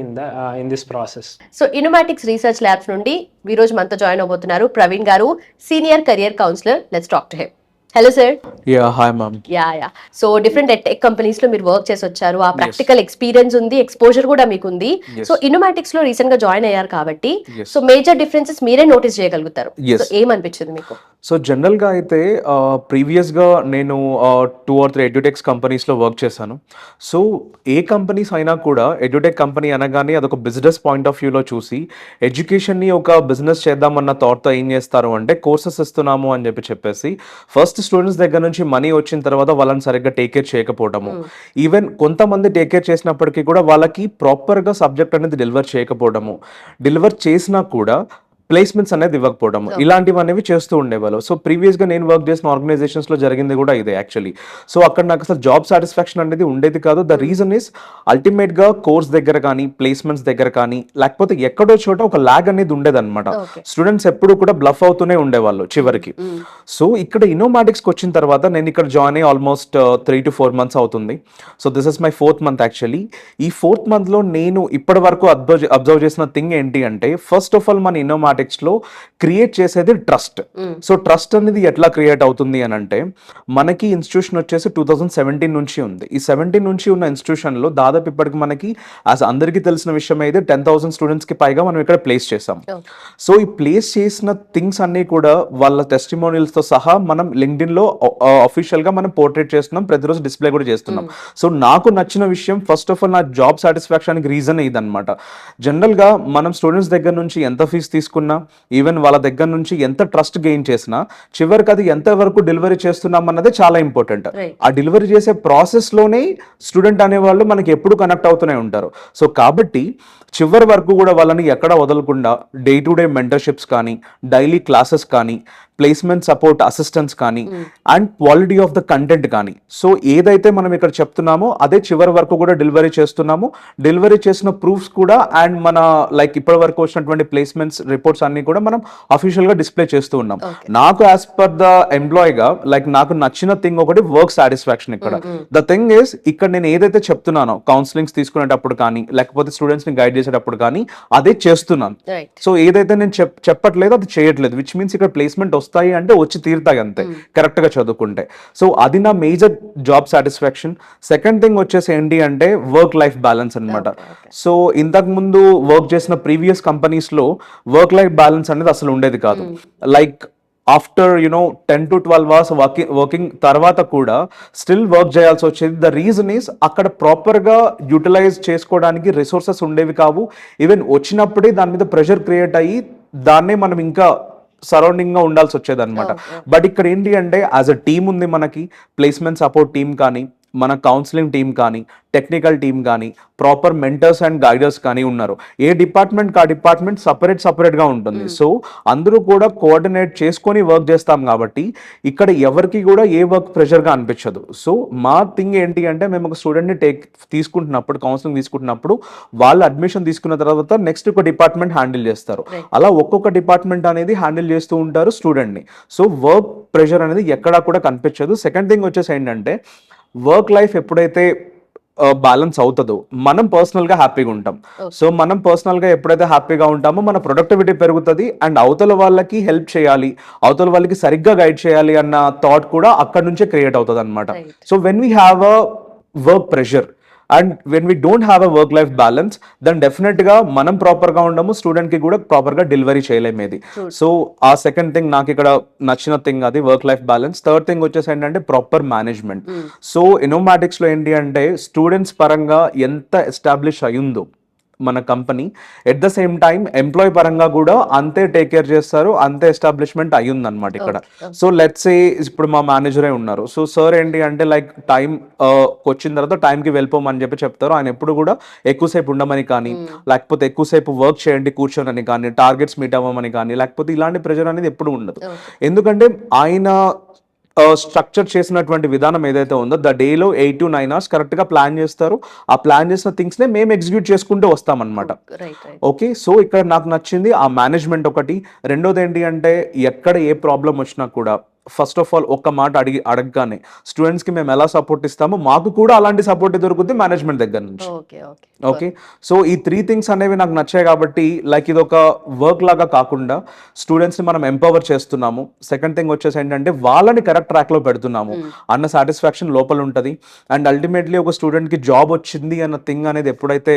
in this process. So Innomatics research Labs నుండి ఈ రోజు మనతో జాయిన్ అవబోతున్నారు ప్రవీణ్ గారు, senior career counsellor. Let's talk to him. Hello sir. Hi ma'am. Yeah so different tech companies లో మీరు work చేసి వచ్చారు, ఆ ప్రాక్టికల్ ఎక్స్పీరియన్స్ ఉంది, ఎక్స్పోజర్ కూడా మీకు ఉంది. సో ఇన్నోమాటిక్స్ లో రీసెంట్ గా జాయిన్ అయ్యారు కాబట్టి సో మేజర్ డిఫరెన్సెస్ మీరే నోటీస్ చేయగలుగుతారు. సో ఏమనిపించింది మీకు? సో జనరల్గా అయితే ప్రీవియస్గా నేను 2 or 3 ఎడ్యుటెక్స్ కంపెనీస్లో వర్క్ చేశాను. సో ఏ కంపెనీస్ అయినా కూడా ఎడ్యుటెక్ కంపెనీ అనగానే అదొక బిజినెస్ పాయింట్ ఆఫ్ వ్యూలో చూసి ఎడ్యుకేషన్ని ఒక బిజినెస్ చేద్దామన్న థాట్తో ఏం చేస్తారు అంటే కోర్సెస్ ఇస్తున్నాము అని చెప్పేసి ఫస్ట్ స్టూడెంట్స్ దగ్గర నుంచి మనీ వచ్చిన తర్వాత వాళ్ళని సరిగ్గా టేక్ కేర్ చేయకపోవడము, ఈవెన్ కొంతమంది టేక్ కేర్ చేసినప్పటికీ కూడా వాళ్ళకి ప్రాపర్గా సబ్జెక్ట్ అనేది డెలివర్ చేయకపోవడము, డెలివర్ చేసినా కూడా ప్లేస్మెంట్స్ అనేది ఇవ్వకపోవడం, ఇలాంటివి అనేవి చేస్తూ ఉండేవాళ్ళు. సో ప్రీవియస్గా నేను వర్క్ చేసిన ఆర్గనైజేషన్స్లో జరిగింది కూడా ఇదే యాక్చువల్లీ. సో అక్కడ నాకు అసలు జాబ్ సాటిస్ఫాక్షన్ అనేది ఉండేది కాదు. ద రీజన్ ఇస్ అల్టిమేట్గా కోర్స్ దగ్గర కానీ ప్లేస్మెంట్స్ దగ్గర కానీ లేకపోతే ఎక్కడో చోట ఒక ల్యాగ్ అనేది ఉండేదన్నమాట. స్టూడెంట్స్ ఎప్పుడు కూడా బ్లఫ్ అవుతూనే ఉండేవాళ్ళు చివరికి. సో ఇక్కడ ఇన్నోమాటిక్స్కి వచ్చిన తర్వాత నేను ఇక్కడ జాయిన్ అయ్యి ఆల్మోస్ట్ 3 to 4 months అవుతుంది. So this is my 4th month actually. ఈ 4th monthలో నేను ఇప్పటి వరకు అబ్జర్వ్ చేసిన థింగ్ ఏంటి అంటే, ఫస్ట్ ఆఫ్ ఆల్ మన ఇన్నోమాటిక్స్ ఇన్నోమాటిక్స్లో క్రియేట్ చేసేది ట్రస్ట్. సో ట్రస్ట్ అనేది ఎట్లా క్రియేట్ అవుతుంది అని అంటే, మనకి ఇన్స్టిట్యూషన్ వచ్చేసి 2017 నుంచి ఉంది. ఈ 17 నుంచి ఉన్న ఇన్స్టిట్యూషన్లో దాదాపు ఇప్పటికి మనకి అందరికీ తెలిసిన విషయం అయితే 10,000 స్టూడెంట్స్కి పైగా మనం ఇక్కడ ప్లేస్ చేసాం. సో ఈ ప్లేస్ చేసిన థింగ్స్ అన్నీ కూడా వాళ్ళ టెస్టిమోనియల్స్తో సహా మనం లింక్డ్ఇన్లో అఫీషియల్గా మనం పోర్ట్రేట్ చేస్తున్నాం, ప్రతిరోజు డిస్ప్లే కూడా చేస్తున్నాం. సో నాకు నచ్చిన విషయం ఫస్ట్ ఆఫ్ ఆల్ నా జాబ్ సాటిస్ఫాక్షన్కి రీజన్ ఇదనమాట. జనరల్గా మనం స్టూడెంట్స్ దగ్గర నుంచి ఎంత ఫీజు తీసుకున్నా, ఈవెన్ వాళ్ళ దగ్గర నుంచి ఎంత ట్రస్ట్ గెయిన్ చేసినా, చివరికి అది ఎంత వరకు డెలివరీ చేస్తున్నాం అన్నదే చాలా ఇంపార్టెంట్. ఆ డెలివరీ చేసే ప్రాసెస్లోనే స్టూడెంట్ అనేవాళ్ళు మనకి ఎప్పుడు కనెక్ట్ అవుతూనే ఉంటారు. సో కాబట్టి చివరి వరకు కూడా వాళ్ళని ఎక్కడ వదలకుండా డే టు డే మెంటర్షిప్స్ కానీ, డైలీ క్లాసెస్ కానీ, ప్లేస్మెంట్ సపోర్ట్ అసిస్టెన్స్ కానీ, and quality of the content కానీ, సో ఏదైతే మనం ఇక్కడ చెప్తున్నామో అదే చివరి వరకు కూడా డెలివరీ చేస్తున్నాము. డెలివరీ చేసిన ప్రూఫ్స్ కూడా అండ్ మన లైక్ ఇప్పటి వరకు వచ్చినటువంటి ప్లేస్మెంట్స్ రిపోర్ట్స్ అన్ని కూడా మనం అఫీషియల్గా డిస్ప్లే చేస్తూ ఉన్నాం. నాకు యాజ్ పర్ ద ఎంప్లాయీగా లైక్ నాకు నచ్చిన థింగ్ ఒకటి వర్క్ సాటిస్ఫాక్షన్. ఇక్కడ ద థింగ్ ఈస్, ఇక్కడ నేను ఏదైతే చెప్తున్నానో కౌన్సిలింగ్స్ తీసుకునేటప్పుడు కానీ, లేకపోతే స్టూడెంట్స్ ని గైడ్ చేసేటప్పుడు కానీ అదే చేస్తున్నాను. సో ఏదైతే నేను చెప్పట్లేదు అది చేయట్లేదు, విచ్ మీన్స్ ఇక్కడ ప్లేస్మెంట్ వస్తాయి అంటే వచ్చి తీరుతాయి అంతే, కరెక్ట్ గా చదువుకుంటే. సో అది నా major job satisfaction. Second thing వచ్చేసి ఏంటి అంటే వర్క్ లైఫ్ బ్యాలెన్స్ అనమాట. సో ఇంతకు ముందు వర్క్ చేసిన ప్రీవియస్ కంపెనీస్ లో వర్క్ లైఫ్ బ్యాలెన్స్ అనేది అసలు ఉండేది కాదు. Like after 10 to 12 hours working తర్వాత కూడా స్టిల్ వర్క్ చేయాల్సి వచ్చేది. ద రీజన్ ఈస్ అక్కడ ప్రాపర్గా యూటిలైజ్ చేసుకోవడానికి రిసోర్సెస్ ఉండేవి కావు. ఈవెన్ వచ్చినప్పుడే దాని మీద ప్రెషర్ క్రియేట్ అయ్యి దాన్నే మనం ఇంకా సరౌండింగ్ గా ఉండాల్సి వచ్చేది అనమాట. బట్ ఇక్కడ ఏంటి అంటే యాజ్ అ టీమ్ ఉంది మనకి, ప్లేస్మెంట్ సపోర్ట్ టీమ్ కానీ, మన కౌన్సిలింగ్ టీమ్ కానీ, టెక్నికల్ టీమ్ కానీ, ప్రాపర్ మెంటర్స్ అండ్ గైడర్స్ కానీ ఉన్నారు. ఏ డిపార్ట్మెంట్ ఆ డిపార్ట్మెంట్ సపరేట్గా ఉంటుంది. సో అందరూ కూడా కోఆర్డినేట్ చేసుకొని వర్క్ చేస్తాం కాబట్టి ఇక్కడ ఎవరికి కూడా ఏ వర్క్ ప్రెషర్గా అనిపించదు. సో మా థింగ్ ఏంటి అంటే, మేము ఒక స్టూడెంట్ని తీసుకుంటున్నప్పుడు, కౌన్సిలింగ్ తీసుకుంటున్నప్పుడు వాళ్ళు అడ్మిషన్ తీసుకున్న తర్వాత నెక్స్ట్ ఒక డిపార్ట్మెంట్ హ్యాండిల్ చేస్తారు. అలా ఒక్కొక్క డిపార్ట్మెంట్ అనేది హ్యాండిల్ చేస్తూ ఉంటారు స్టూడెంట్ని. సో వర్క్ ప్రెషర్ అనేది ఎక్కడా కూడా కనిపించదు. సెకండ్ థింగ్ వచ్చేసి ఏంటంటే, వర్క్ లైఫ్ ఎప్పుడైతే బ్యాలెన్స్ అవుతుందో మనం పర్సనల్గా హ్యాపీగా ఉంటాం. సో మనం పర్సనల్గా ఎప్పుడైతే హ్యాపీగా ఉంటామో మన ప్రొడక్టివిటీ పెరుగుతుంది అండ్ అవతల వాళ్ళకి హెల్ప్ చేయాలి, అవతల వాళ్ళకి సరిగ్గా గైడ్ చేయాలి అన్న థాట్ కూడా అక్కడ నుంచే క్రియేట్ అవుతుంది అనమాట. So when we have a work pressure and when we don't have a work life balance, then డెఫినెట్గా మనం ప్రాపర్గా ఉండము, స్టూడెంట్కి కూడా ప్రాపర్గా డెలివరీ చేయలేమేది. సో ఆ సెకండ్ థింగ్ నాకు ఇక్కడ నచ్చిన థింగ్ అది work life balance. Third thing వచ్చేసి ఏంటంటే ప్రాపర్ మేనేజ్మెంట్. సో ఇన్నోమాటిక్స్లో ఏంటి అంటే స్టూడెంట్స్ పరంగా ఎంత ఎస్టాబ్లిష్ అయ్యిందో మన company, at the same time employee పరంగా కూడా అంతే టేక్ కేర్ చేస్తారు, అంతే ఎస్టాబ్లిష్మెంట్ అయ్యింది అనమాట ఇక్కడ. సో లెట్స్ సే ఇప్పుడు మా మేనేజరే ఉన్నారు. సో సార్ ఏంటి అంటే లైక్ టైం వచ్చిన తర్వాత టైంకి వెళ్ళిపోమని చెప్తారు. ఆయన ఎప్పుడు కూడా ఎక్కువసేపు ఉండమని కానీ, లేకపోతే ఎక్కువసేపు వర్క్ చేయండి కూర్చోనని కానీ, టార్గెట్స్ మీట్ అవ్వమని కానీ, లేకపోతే ఇలాంటి ప్రెజర్ అనేది ఎప్పుడు ఉండదు. ఎందుకంటే ఆయన స్ట్రక్చర్ చేసినటువంటి విధానం ఏదైతే ఉందో ద డేలో 8 to 9 hours కరెక్ట్గా ప్లాన్ చేస్తారు. ఆ ప్లాన్ చేసిన థింగ్స్నే మేము ఎగ్జిక్యూట్ చేసుకుంటూ వస్తామన్నమాట. ఓకే, సో ఇక్కడ నాకు నచ్చింది ఆ మేనేజ్మెంట్ ఒకటి. రెండోది ఏంటి అంటే ఎక్కడ ఏ ప్రాబ్లం వచ్చినా కూడా ఫస్ట్ ఆఫ్ ఆల్ ఒక్క మాట అడగగానే స్టూడెంట్స్కి మేము ఎలా సపోర్ట్ ఇస్తామో మాకు కూడా అలాంటి సపోర్ట్ దొరుకుతుంది మేనేజ్మెంట్ దగ్గర నుంచి. ఓకే, సో ఈ 3 things అనేవి నాకు నచ్చాయి కాబట్టి లైక్ ఇది ఒక వర్క్ లాగా కాకుండా స్టూడెంట్స్ని మనం ఎంపవర్ చేస్తున్నాము. సెకండ్ థింగ్ వచ్చేసి ఏంటంటే వాళ్ళని కరెక్ట్ ట్రాక్లో పెడుతున్నాము అన్న సాటిస్ఫాక్షన్ లోపల ఉంటుంది. అండ్ అల్టిమేట్లీ ఒక స్టూడెంట్కి జాబ్ వచ్చింది అన్న థింగ్ అనేది ఎప్పుడైతే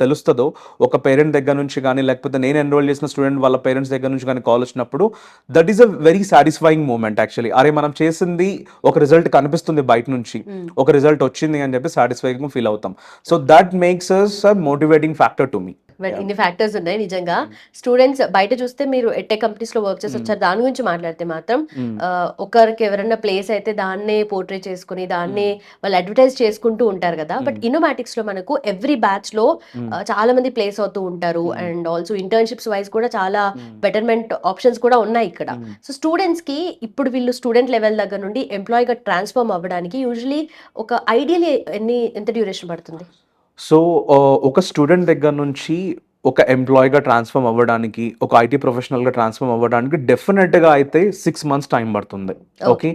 తెలుస్తుందో, ఒక పేరెంట్ దగ్గర నుంచి కానీ, లేకపోతే నేను ఎన్రోల్ చేసిన స్టూడెంట్ వాళ్ళ పేరెంట్స్ దగ్గర నుంచి కానీ కాల్ వచ్చినప్పుడు that is a very satisfying moment actually. అరే మనం చేసింది ఒక రిజల్ట్ కనిపిస్తుంది బయట నుంచి, ఒక రిజల్ట్ వచ్చింది అని చెప్పి సాటిస్ఫైయింగ్ ఫీల్ అవుతాం. So that makes us a motivating factor to me. ఇన్ని ఫ్యాక్టర్స్ ఉన్నాయి నిజంగా. స్టూడెంట్స్ బయట చూస్తే మీరు ఎట్టెక్ కంపెనీస్ లో వర్క్ చేసి వచ్చారు, దాని గురించి మాట్లాడితే మాత్రం ఒకరికి ఎవరైనా ప్లేస్ అయితే దాన్నే పోర్ట్రే చేసుకుని దాన్నే వాళ్ళు అడ్వర్టైజ్ చేసుకుంటూ ఉంటారు కదా. బట్ ఇన్నోమాటిక్స్ లో మనకు ఎవ్రీ బ్యాచ్ లో చాలా మంది ప్లేస్ అవుతూ ఉంటారు. అండ్ ఆల్సో ఇంటర్న్షిప్స్ వైజ్ కూడా చాలా బెటర్మెంట్ ఆప్షన్స్ కూడా ఉన్నాయి ఇక్కడ. సో స్టూడెంట్స్ కి ఇప్పుడు వీళ్ళు స్టూడెంట్ లెవెల్ దగ్గర నుండి ఎంప్లాయీగా ట్రాన్స్ఫార్మ్ అవ్వడానికి యూజువలీ ఒక ఐడియల్ ఎంత డ్యూరేషన్ పడుతుంది? సో ఒక స్టూడెంట్ దగ్గర నుంచి ఒక ఎంప్లాయీగా ట్రాన్స్ఫార్మ్ అవ్వడానికి, ఒక ఐటీ ప్రొఫెషనల్గా ట్రాన్స్ఫార్మ్ అవ్వడానికి డెఫినెట్గా అయితే 6 months టైం పడుతుంది. ఓకే,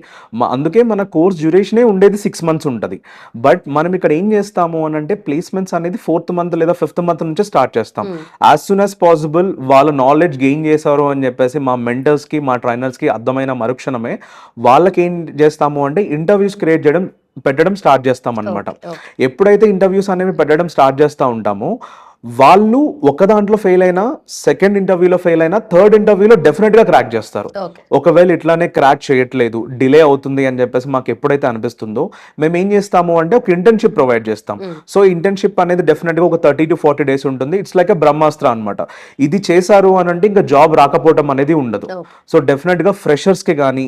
అందుకే మన కోర్స్ డ్యూరేషనే ఉండేది 6 months ఉంటుంది. బట్ మనం ఇక్కడ ఏం చేస్తాము అని అంటే ప్లేస్మెంట్స్ అనేది 4th month లేదా 5th month నుంచే స్టార్ట్ చేస్తాం. యాజ్ సూన్ యాజ్ పాసిబుల్ వాళ్ళ నాలెడ్జ్ గెయిన్ చేశారు అని చెప్పేసి మా మెంటర్స్కి, మా ట్రైనర్స్కి అర్థమైన మరుక్షణమే వాళ్ళకి ఏం చేస్తాము అంటే ఇంటర్వ్యూస్ పెట్టడం స్టార్ట్ చేస్తాం అనమాట. ఎప్పుడైతే ఇంటర్వ్యూస్ అనేవి పెట్టడం స్టార్ట్ చేస్తూ ఉంటామో వాళ్ళు ఒక దాంట్లో ఫెయిల్ అయినా, సెకండ్ ఇంటర్వ్యూలో ఫెయిల్ అయినా, థర్డ్ ఇంటర్వ్యూలో డెఫినెట్గా క్రాక్ చేస్తారు. ఒకవేళ ఇట్లానే క్రాక్ చేయట్లేదు, డిలే అవుతుంది అని చెప్పేసి మాకు ఎప్పుడైతే అనిపిస్తుందో మేము ఏం చేస్తాము అంటే ఒక ఇంటర్న్షిప్ ప్రొవైడ్ చేస్తాం. సో ఇంటర్న్షిప్ అనేది డెఫినెట్గా ఒక 30 to 40 days ఉంటుంది. ఇట్స్ లైక్ ఎ బ్రహ్మాస్త్ర అనమాట. ఇది చేశారు అని అంటే ఇంకా జాబ్ రాకపోవడం అనేది ఉండదు. సో డెఫినెట్గా ఫ్రెషర్స్కి కానీ,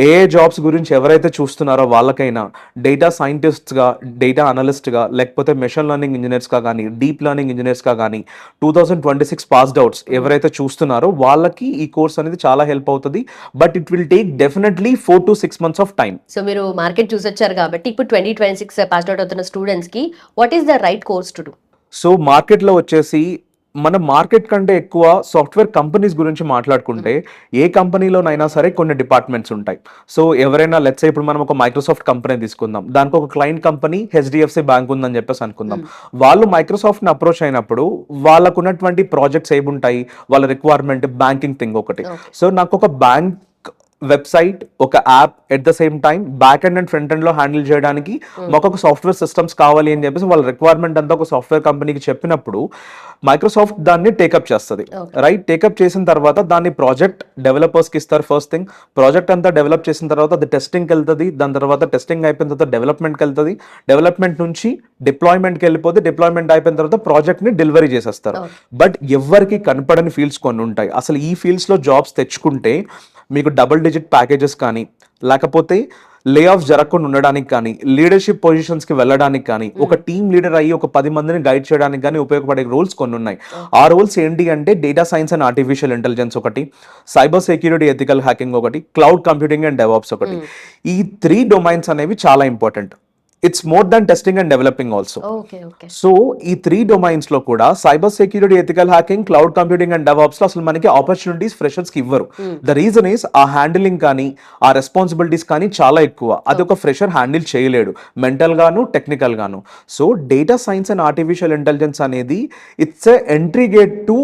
ఏ జాబ్స్ గురించి ఎవరైతే చూస్తున్నారో వాళ్ళకైనా, డేటా సైంటిస్ట్గా, డేటా అనలిస్ట్గా, లేకపోతే మెషిన్ లెర్నింగ్ ఇంజనీర్స్గా కానీ, డీప్ లెర్నింగ్ ఇంజనీర్స్గా కానీ 2026 పాస్డ్ అవుట్స్ ఎవరైతే చూస్తున్నారో వాళ్ళకి ఈ కోర్స్ అనేది చాలా హెల్ప్ అవుతుంది. But it will take definitely 4 to 6 months of time. So మీరు మార్కెట్ చూసొచ్చారు కాబట్టి ఇప్పుడు 2026 పాస్ అవుట్ అవుతున్న స్టూడెంట్స్ కి what is the right course to do? So మార్కెట్లో వచ్చేసి మన మార్కెట్ కంటే ఎక్కువ సాఫ్ట్వేర్ కంపెనీస్ గురించి మాట్లాడుకుంటే ఏ కంపెనీలోనైనా సరే కొన్ని డిపార్ట్మెంట్స్ ఉంటాయి. సో ఎవరైనా లెట్స్ సే ఇప్పుడు మనం ఒక మైక్రోసాఫ్ట్ కంపెనీ తీసుకుందాం, దానికి ఒక క్లయింట్ కంపెనీ HDFC బ్యాంక్ ఉందని చెప్పేసి అనుకుందాం. వాళ్ళు మైక్రోసాఫ్ట్ని అప్రోచ్ అయినప్పుడు వాళ్ళకు ఉన్నటువంటి ప్రాజెక్ట్స్ ఏముంటాయి, వాళ్ళ రిక్వైర్మెంట్ బ్యాంకింగ్ థింగ్ ఒకటి. సో నాకు ఒక బ్యాంక్ వెబ్సైట్, ఒక app, at the same time back end and front end లో హ్యాండిల్ చేయడానికి మాకు ఒక సాఫ్ట్వేర్ సిస్టమ్స్ కావాలి అని చెప్పేసి వాళ్ళ రిక్వైర్మెంట్ అంతా ఒక సాఫ్ట్వేర్ కంపెనీకి చెప్పినప్పుడు మైక్రోసాఫ్ట్ దాన్ని టేకప్ చేస్తుంది. రైట్, టేకప్ చేసిన తర్వాత దాన్ని ప్రాజెక్ట్ డెవలపర్స్కి ఇస్తారు. ఫస్ట్ థింగ్, ప్రాజెక్ట్ అంతా డెవలప్ చేసిన తర్వాత అది టెస్టింగ్కి వెళ్తుంది. దాని తర్వాత టెస్టింగ్ అయిపోయిన తర్వాత డెవలప్మెంట్కి వెళ్తుంది. డెవలప్మెంట్ నుంచి డిప్లాయ్మెంట్కి వెళ్ళిపోతే, డిప్లాయ్మెంట్ అయిపోయిన తర్వాత ప్రాజెక్ట్ని డెలివరీ చేసేస్తారు. బట్ ఎవరికి కనపడని ఫీల్డ్స్ కొన్ని ఉంటాయి. అసలు ఈ ఫీల్డ్స్లో జాబ్స్ తెచ్చుకుంటే మీకు డబుల్ డిజిట్ ప్యాకేజెస్ కానీ, లేకపోతే లే ఆఫ్ జరగకుండా ఉండడానికి కానీ, లీడర్షిప్ పొజిషన్స్కి వెళ్ళడానికి కానీ, ఒక టీమ్ లీడర్ అయ్యి ఒక 10 మందిని గైడ్ చేయడానికి కానీ ఉపయోగపడే రోల్స్ కొన్ని ఉన్నాయి. ఆ రోల్స్ ఏంటి అంటే data science and artificial intelligence ఒకటి, సైబర్ సెక్యూరిటీ ఎథికల్ హ్యాకింగ్ ఒకటి, క్లౌడ్ కంప్యూటింగ్ అండ్ డెవాప్స్ ఒకటి. ఈ 3 డొమైన్స్ అనేవి చాలా important. It's more than testing and developing also. So ఈ 3 డొమైన్స్ లో కూడా cyber security, ethical hacking, cloud computing and DevOps లో అసలు మనకి ఆపర్చునిటీస్ ఫ్రెషర్స్ కి ఇవ్వరు. ద రీజన్ ఈస్ ఆ హ్యాండిలింగ్ కానీ, ఆ రెస్పాన్సిబిలిటీస్ కానీ చాలా ఎక్కువ. అది ఒక ఫ్రెషర్ హ్యాండిల్ చేయలేడు, మెంటల్ గాను, టెక్నికల్ గాను. So data science and artificial intelligence అనేది it's a entry gate to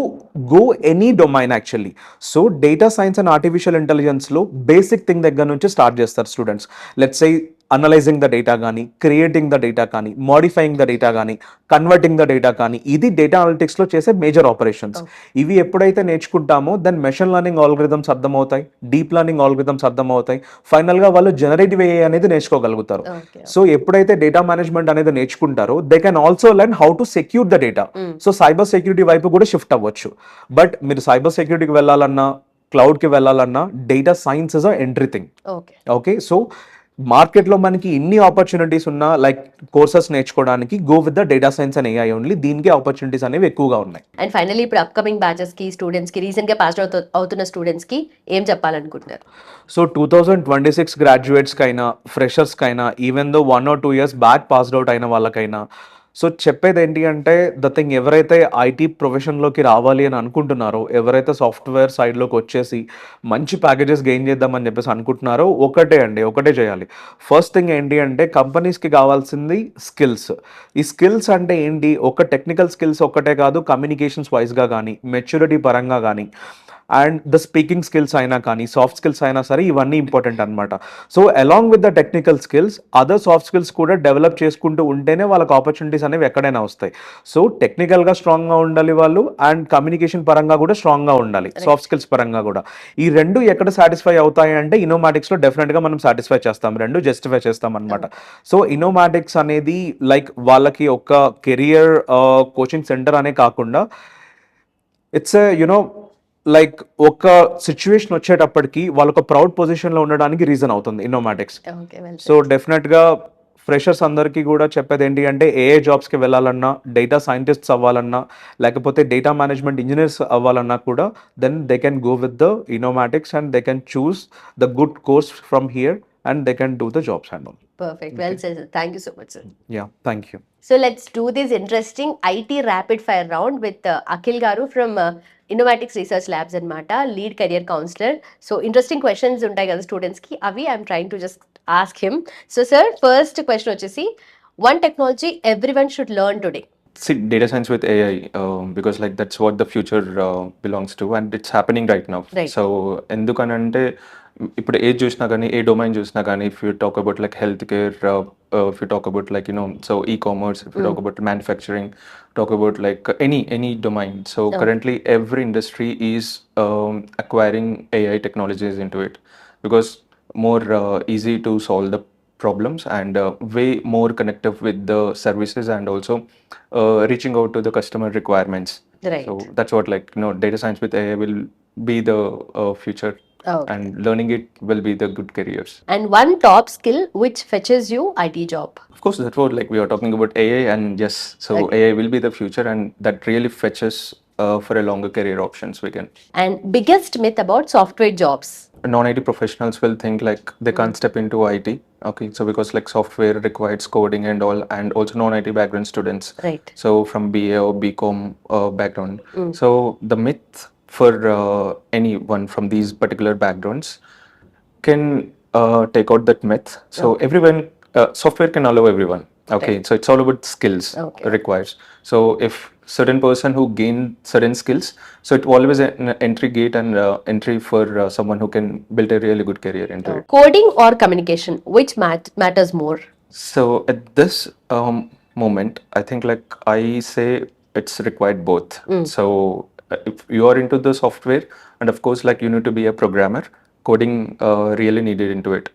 go any domain actually. So data science and artificial intelligence లో బేసిక్ థింగ్ దగ్గర నుంచి స్టార్ట్ చేస్తారు students. Let's say analysing the data కానీ, creating the data కానీ, modifying the data కానీ, converting the data కానీ, ఇది data అనలిటిక్స్లో చేసే మేజర్ ఆపరేషన్స్. ఇవి ఎప్పుడైతే నేర్చుకుంటామో దెన్ మెషిన్ లెర్నింగ్ ఆల్గరిథమ్స్ అర్థమవుతాయి, డీప్ లెర్నింగ్ ఆల్గరిథమ్స్ అర్థమవుతాయి. ఫైనల్గా వాళ్ళు జనరేటివ్ AI అనేది నేర్చుకోగలుగుతారు. సో ఎప్పుడైతే డేటా మేనేజ్మెంట్ అనేది నేర్చుకుంటారో they can also learn how to secure the data. So cyber security వైపు కూడా షిఫ్ట్ అవ్వచ్చు. బట్ మీరు సైబర్ సెక్యూరిటీకి వెళ్ళాలన్నా, క్లౌడ్కి వెళ్ళాలన్నా data science is a entry thing. Okay, so మార్కెట్లో మనకి ఎన్ని ఆపర్చునిటీస్ ఉన్నా లైక్ కోర్సెస్ నేర్చుకోవడానికి go with the data science and AI only. దీనికి ఆపర్చునిటీస్ అనేవి ఎక్కువగా ఉన్నాయి. అండ్ ఫైనల్లీ ఇప్పుడు అప్కమింగ్ బ్యాచెస్ కి, స్టూడెంట్స్ కి, రీసెంట్ గా పాస్ అవుతున్న స్టూడెంట్స్ కి ఏం చెప్పాలనుకుంటున్నారు? సో 2026 గ్రాడ్యుయేట్స్కి అయినా, ఫ్రెషర్స్కి అయినా, even though 1 or 2 years back passed out అయిన వాళ్ళకైనా, సో చెప్పేది ఏంటి అంటే ద థింగ్, ఎవరైతే ఐటీ ప్రొఫెషన్లోకి రావాలి అని అనుకుంటున్నారో, ఎవరైతే సాఫ్ట్వేర్ సైడ్లోకి వచ్చేసి మంచి ప్యాకేజెస్ గెయిన్ చేద్దామని చెప్పేసి అనుకుంటున్నారో ఒకటే చేయాలి. ఫస్ట్ థింగ్ ఏంటి అంటే కంపెనీస్కి కావాల్సింది స్కిల్స్. ఈ స్కిల్స్ అంటే ఏంటి, ఒక టెక్నికల్ స్కిల్స్ ఒక్కటే కాదు, కమ్యూనికేషన్స్ వైజ్గా కానీ, మెచ్యూరిటీ పరంగా కానీ, అండ్ ద స్పీకింగ్ స్కిల్స్ అయినా కానీ, సాఫ్ట్ స్కిల్స్ అయినా సరే ఇవన్నీ ఇంపార్టెంట్ అనమాట. So along with the technical skills other soft skills కూడా డెవలప్ చేసుకుంటూ ఉంటేనే వాళ్ళకి ఆపర్చునిటీస్ అనేవి ఎక్కడైనా వస్తాయి. సో టెక్నికల్గా స్ట్రాంగ్గా ఉండాలి వాళ్ళు, అండ్ కమ్యూనికేషన్ పరంగా కూడా స్ట్రాంగ్గా ఉండాలి, సాఫ్ట్ స్కిల్స్ పరంగా కూడా. ఈ రెండు ఎక్కడ సాటిస్ఫై అవుతాయి అంటే ఇన్నోమాటిక్స్లో డెఫినెట్గా మనం సాటిస్ఫై చేస్తాం, రెండు జస్టిఫై చేస్తాం అనమాట. సో ఇన్నోమాటిక్స్ అనేది లైక్ వాళ్ళకి ఒక కెరియర్ కోచింగ్ సెంటర్ అనే కాకుండా ఇట్స్ యునో లైక్ ఒక సిచ్యువేషన్ వచ్చేటప్పటికి వాళ్ళొక ప్రౌడ్ పొజిషన్లో ఉండడానికి రీజన్ అవుతుంది ఇన్నోమాటిక్స్. సో డెఫినెట్గా ఫ్రెషర్స్ అందరికీ కూడా చెప్పేది ఏంటి అంటే AI జాబ్స్కి వెళ్ళాలన్నా, డేటా సైంటిస్ట్స్ అవ్వాలన్నా, లేకపోతే డేటా మేనేజ్మెంట్ ఇంజనీర్స్ అవ్వాలన్నా కూడా then they can go with the Innomatics and they can choose the good course from here and they can do the jobs and all. Perfect. Well said, sir. Thank you so much, sir. Yeah, thank you. So let's do this interesting IT rapid fire round with Akhil Garu from Innovatics Research Labs and lead career counselor. So interesting questions untai kada students ki avi I'm trying to just ask him. So sir, first question vachesi, one technology everyone should learn today. See, data science with AI, because like that's what the future belongs to, and it's happening right now. Right. So ఎందుకనంటే ఇప్పుడు ఏది చూసినా కానీ ఏ domain చూసినా కానీ if you talk about like health care, if you talk about like so ecommerce, if you talk about manufacturing, talk about like any domain. So currently every industry is acquiring AI technologies into it because more easy to solve the problems and way more connective with the services and also reaching out to the customer requirements. Right. So that's what data science with AI will be the future, and learning it will be the good careers. And one top skill which fetches you IT job. Of course, that's what we are talking about AI, and yes, so AI will be the future, and that really fetches for a longer career options we can. And biggest myth about software jobs. Non-IT professionals will think like they can't step into IT. Okay, so because like software requires coding and all, and also non-IT background students. Right. So from BA or BCom background. So the myth for anyone from these particular backgrounds can take out that myth. So everyone, software can allow everyone. Okay, so it's all about skills requires. So if certain person who gain certain skills, so it always an entry gate and entry for someone who can build a really good career into it. Coding or communication, which matters more? So at this moment, I think like I say it's required both. So if you are into the software, and of course like you need to be a programmer, coding really needed into it.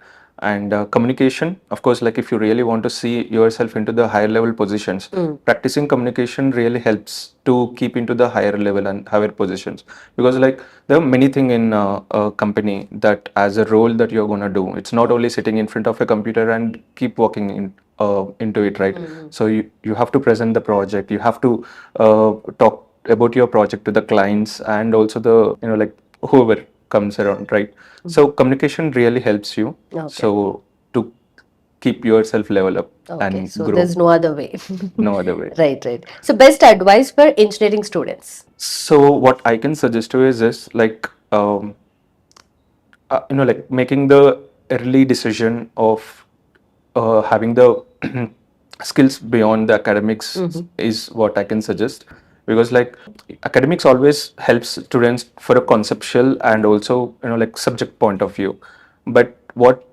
And communication, of course, like if you really want to see yourself into the higher level positions, practicing communication really helps to keep into the higher level and higher positions, because like there are many things in a company that as a role that you're going to do, it's not only sitting in front of a computer and keep working into it, right? So you have to present the project, you have to talk about your project to the clients and also the like whoever comes around, right? So communication really helps you. So to keep yourself level up and So grow. there's no other way. No other way. Right. So best advice for engineering students. So what I can suggest to you is this, like like making the early decision of having the skills beyond the academics is what I can suggest, because like academics always helps students for a conceptual and also like subject point of view, but what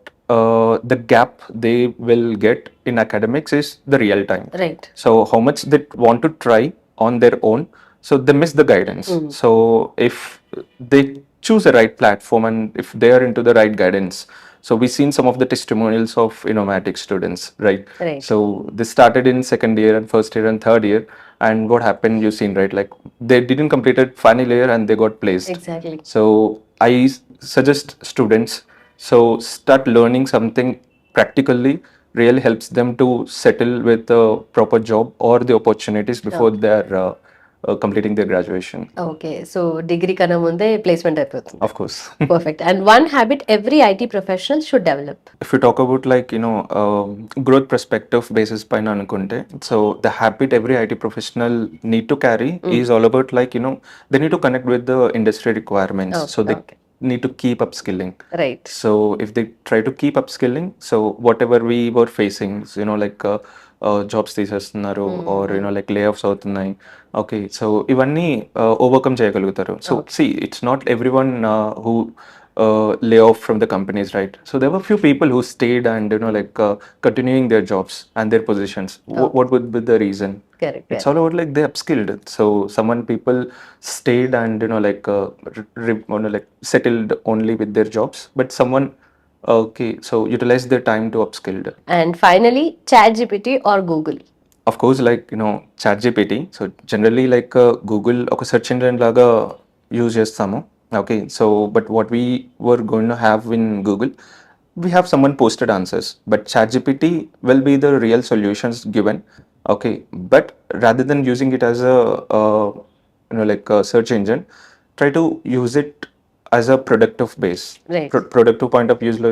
the gap they will get in academics is the real time. Right. So how much they want to try on their own, so they miss the guidance. So if they choose the right platform and if they are into the right guidance, so we've seen some of the testimonials of Innovatics students, right? Right. So they started in second year and first year and third year, and what happened, you've seen, right? Like they didn't complete it final year and they got placed. Exactly. So I suggest students, so start learning something practically really helps them to settle with a proper job or the opportunities before they're completing their graduation. Okay. So degree kana munde placement అయిపోతుంది. Of course. Perfect. And one habit every IT professional should develop. If you talk about like growth perspective basis paina anukunte, so the habit every IT professional need to carry is all about like they need to connect with the industry requirements. So they need to keep upskilling. Right. So if they try to keep upskilling, so whatever we were facing, like jobs తీసేస్తున్నారు or like layoffs అవుతున్నాయి, okay, so ఇవన్నీ overcome చేయగలుగుతారు. So see, it's not everyone who lay off from the companies, right? So there were few people who stayed and like continuing their jobs and their positions. What would be the reason? Correct. It's all about like they upskilled. So someone people stayed and like like settled only with their jobs, but someone so utilize their time to upskilled. And finally, ChatGPT or Google. Of course, like ChatGPT. So generally like Google ఒక search engine లాగా use చేస్తాము. Okay, so but what we were going to have in Google, we have someone posted answers, but ChatGPT will be the real solutions given. Okay, but rather than using it as a like a search engine, try to use it as a productive base, right. Productive point of వ్యూస్లో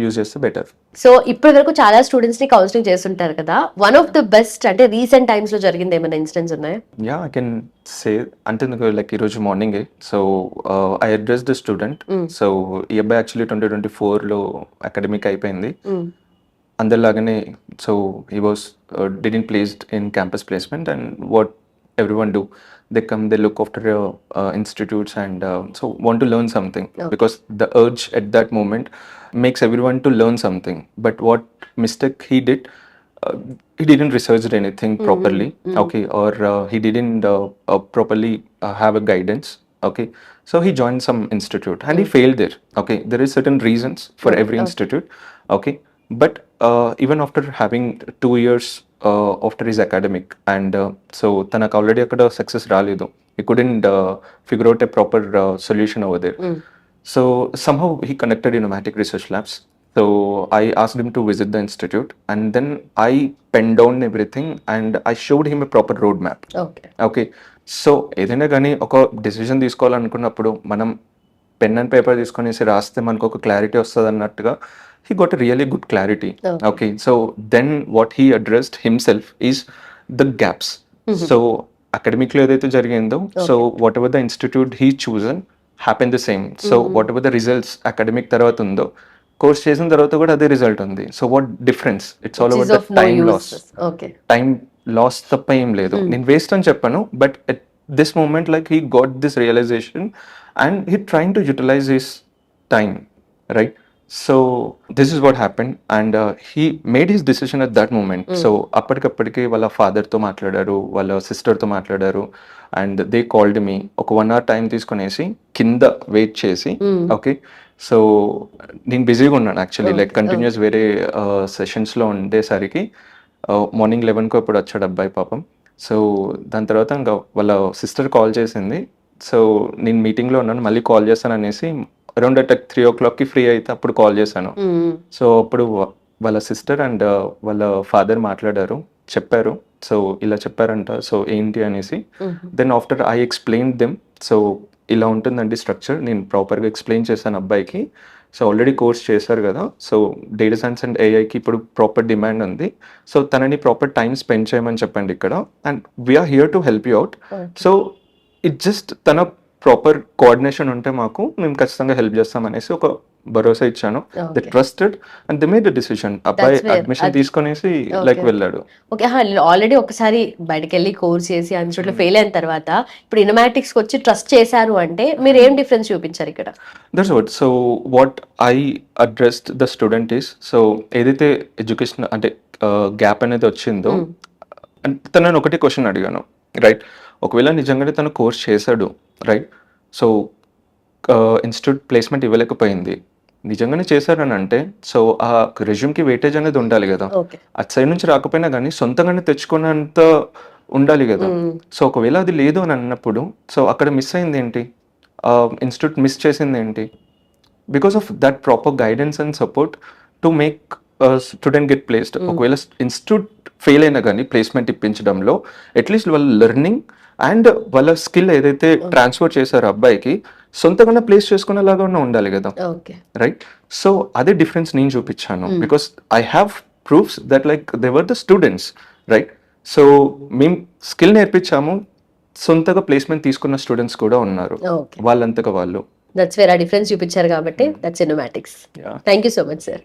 use చేస్తే better. So ఇప్పటి వరకు చాలా students ని counselling చేస్తుంటారు కదా, one of the best అంటే recent times లో జరిగింది ఏమైనా ఇన్సిడెంట్స్ ఉన్నాయా? Yeah, I can say. అంటే లైక్ ఈరోజు మార్నింగే so I address the student. So ఈ అబ్బాయి యాక్చువల్లీ 2024లో అకాడమిక్ అయిపోయింది అందరిలాగానే. So he was didn't placed in campus placement and what everyone do, they come, they look after institutes and so want to learn something. Okay. Because the urge at that moment makes everyone to learn something. But what mistake he did, he didn't research anything properly. Okay, or he didn't properly have a guidance. Okay, so he joined some institute and he failed there. Okay, there is certain reasons for every institute. Okay, but even after having 2 years after his academic and so తనకు already అక్కడ success రాలేదు. he couldn't figure out a proper solution over there. So somehow he connected Innomatic Research Labs. So I asked him to visit the institute and then I penned down everything and I showed him a proper roadmap. Okay. Okay, so ఏదైనా కానీ ఒక decision తీసుకోవాలనుకున్నప్పుడు మనం pen and paper తీసుకొనేసి రాస్తే మనకు ఒక clarity వస్తుంది అన్నట్టుగా he got a really good clarity. Okay, so then what he addressed himself is the gaps. So academically ఏదైతే జరిగిందో, so whatever the institute he chosen happened the same. So whatever the results academic తర్వాత ఉందో course చేసిన తర్వాత కూడా అదే result ఉంది. So what difference? It's all about the time loss. Okay. Time loss తప్ప ఏం లేదు. నేను వేస్ట్ అని చెప్పాను, but at this moment like he got this realization and he trying to utilize his time, right? So this is what happened and he made his decision at that moment. So అప్పటికప్పటికి వాళ్ళ ఫాదర్తో మాట్లాడారు, వాళ్ళ సిస్టర్తో మాట్లాడారు and they called me. ఒక 1 hour time తీసుకునేసి కింద wait చేసి, okay, so నేను బిజీగా ఉన్నాను యాక్చువల్లీ, లైక్ కంటిన్యూస్ వేరే సెషన్స్లో ఉండేసరికి మార్నింగ్ 11కు ఇప్పుడు వచ్చాడు అబ్బాయి పాపం. సో దాని తర్వాత ఇంకా వాళ్ళ సిస్టర్ కాల్ చేసింది. సో నేను మీటింగ్లో ఉన్నాను, మళ్ళీ కాల్ చేస్తాను అనేసి అరౌండ్ అట్ 3 o'clockకి ఫ్రీ అయితే అప్పుడు కాల్ చేశాను. సో అప్పుడు వాళ్ళ సిస్టర్ అండ్ వాళ్ళ ఫాదర్ మాట్లాడారు, చెప్పారు. సో ఇలా చెప్పారంట, సో ఏంటి అనేసి. Then after I explain them. So ఇలా ఉంటుందండి స్ట్రక్చర్, నేను ప్రాపర్గా ఎక్స్ప్లెయిన్ చేశాను అబ్బాయికి. సో ఆల్రెడీ కోర్స్ చేశారు కదా, సో డేటా సైన్స్ అండ్ ఏఐకి ఇప్పుడు ప్రాపర్ డిమాండ్ ఉంది. సో తనని ప్రాపర్ టైం స్పెండ్ చేయమని చెప్పండి ఇక్కడ and we're here to help you out. So it just తన ప్రాపర్ కోఆర్డినేషన్ ఉంటే మాకు మేము ఖచ్చితంగా హెల్ప్ చేస్తామనేసి ఒక భరోసా ఇచ్చాను. They trusted and they made the decision. అబ్బాయి అడ్మిషన్ తీసుకునేసి లైక్ వెళ్ళాడు. ఓకే, ఆల్రెడీ ఒకసారి బయటకు వెళ్ళి కోర్స్ చేసి ఇన్స్టిట్యూట్ లో ఫెయిల్ అయిన తర్వాత ఇప్పుడు ఇన్నోమాటిక్స్ వచ్చి ట్రస్ట్ చేశారు అంటే మీరు ఏం డిఫరెన్స్ చూపించారు ఇక్కడ? That's what. So what I addressed the student is, so ఏదైతే ఎడ్యుకేషన్ అంటే గ్యాప్ అనేది వచ్చిందో తనని ఒకటి క్వశ్చన్ అడిగాను, రైట్? ఒకవేళ నిజంగానే తను కోర్స్ చేశాడు, రైట్? సో ఇన్స్టిట్యూట్ ప్లేస్మెంట్ ఇవ్వలేకపోయింది, నిజంగానే చేశారని అంటే సో ఆ రెజ్యూమ్కి వెయిటేజ్ అనేది ఉండాలి కదా. అటు సైడ్ నుంచి రాకపోయినా కానీ సొంతంగానే తెచ్చుకున్నంత ఉండాలి కదా. సో ఒకవేళ అది లేదు అని అన్నప్పుడు సో అక్కడ మిస్ అయింది ఏంటి? ఇన్స్టిట్యూట్ మిస్ చేసింది ఏంటి? Because of that proper guidance and support to make student get placed. ఒకవేళ ఇన్స్టిట్యూట్ ఫెయిల్ అయినా కానీ ప్లేస్మెంట్ ఇప్పించడంలో అట్లీస్ట్ వాళ్ళ లెర్నింగ్ అండ్ వాళ్ళ స్కిల్ ఏదైతే ట్రాన్స్ఫర్ చేశారో అబ్బాయికి సొంతంగా ప్లేస్ చేసుకునేలాగా ఉండాలి కదా, రైట్? సో అదే డిఫరెన్స్ నేను చూపించాను. Because I have proofs that like they were the students, right? So మేము స్కిల్ నేర్పించాము, సొంతగా ప్లేస్మెంట్ తీసుకున్న స్టూడెంట్స్ కూడా ఉన్నారు, వాళ్ళంతగా వాళ్ళు. దట్స్ వేర్ ఆ డిఫరెన్స్ చూపించారు కాబట్టి that's Innomatics. Thank you so much sir.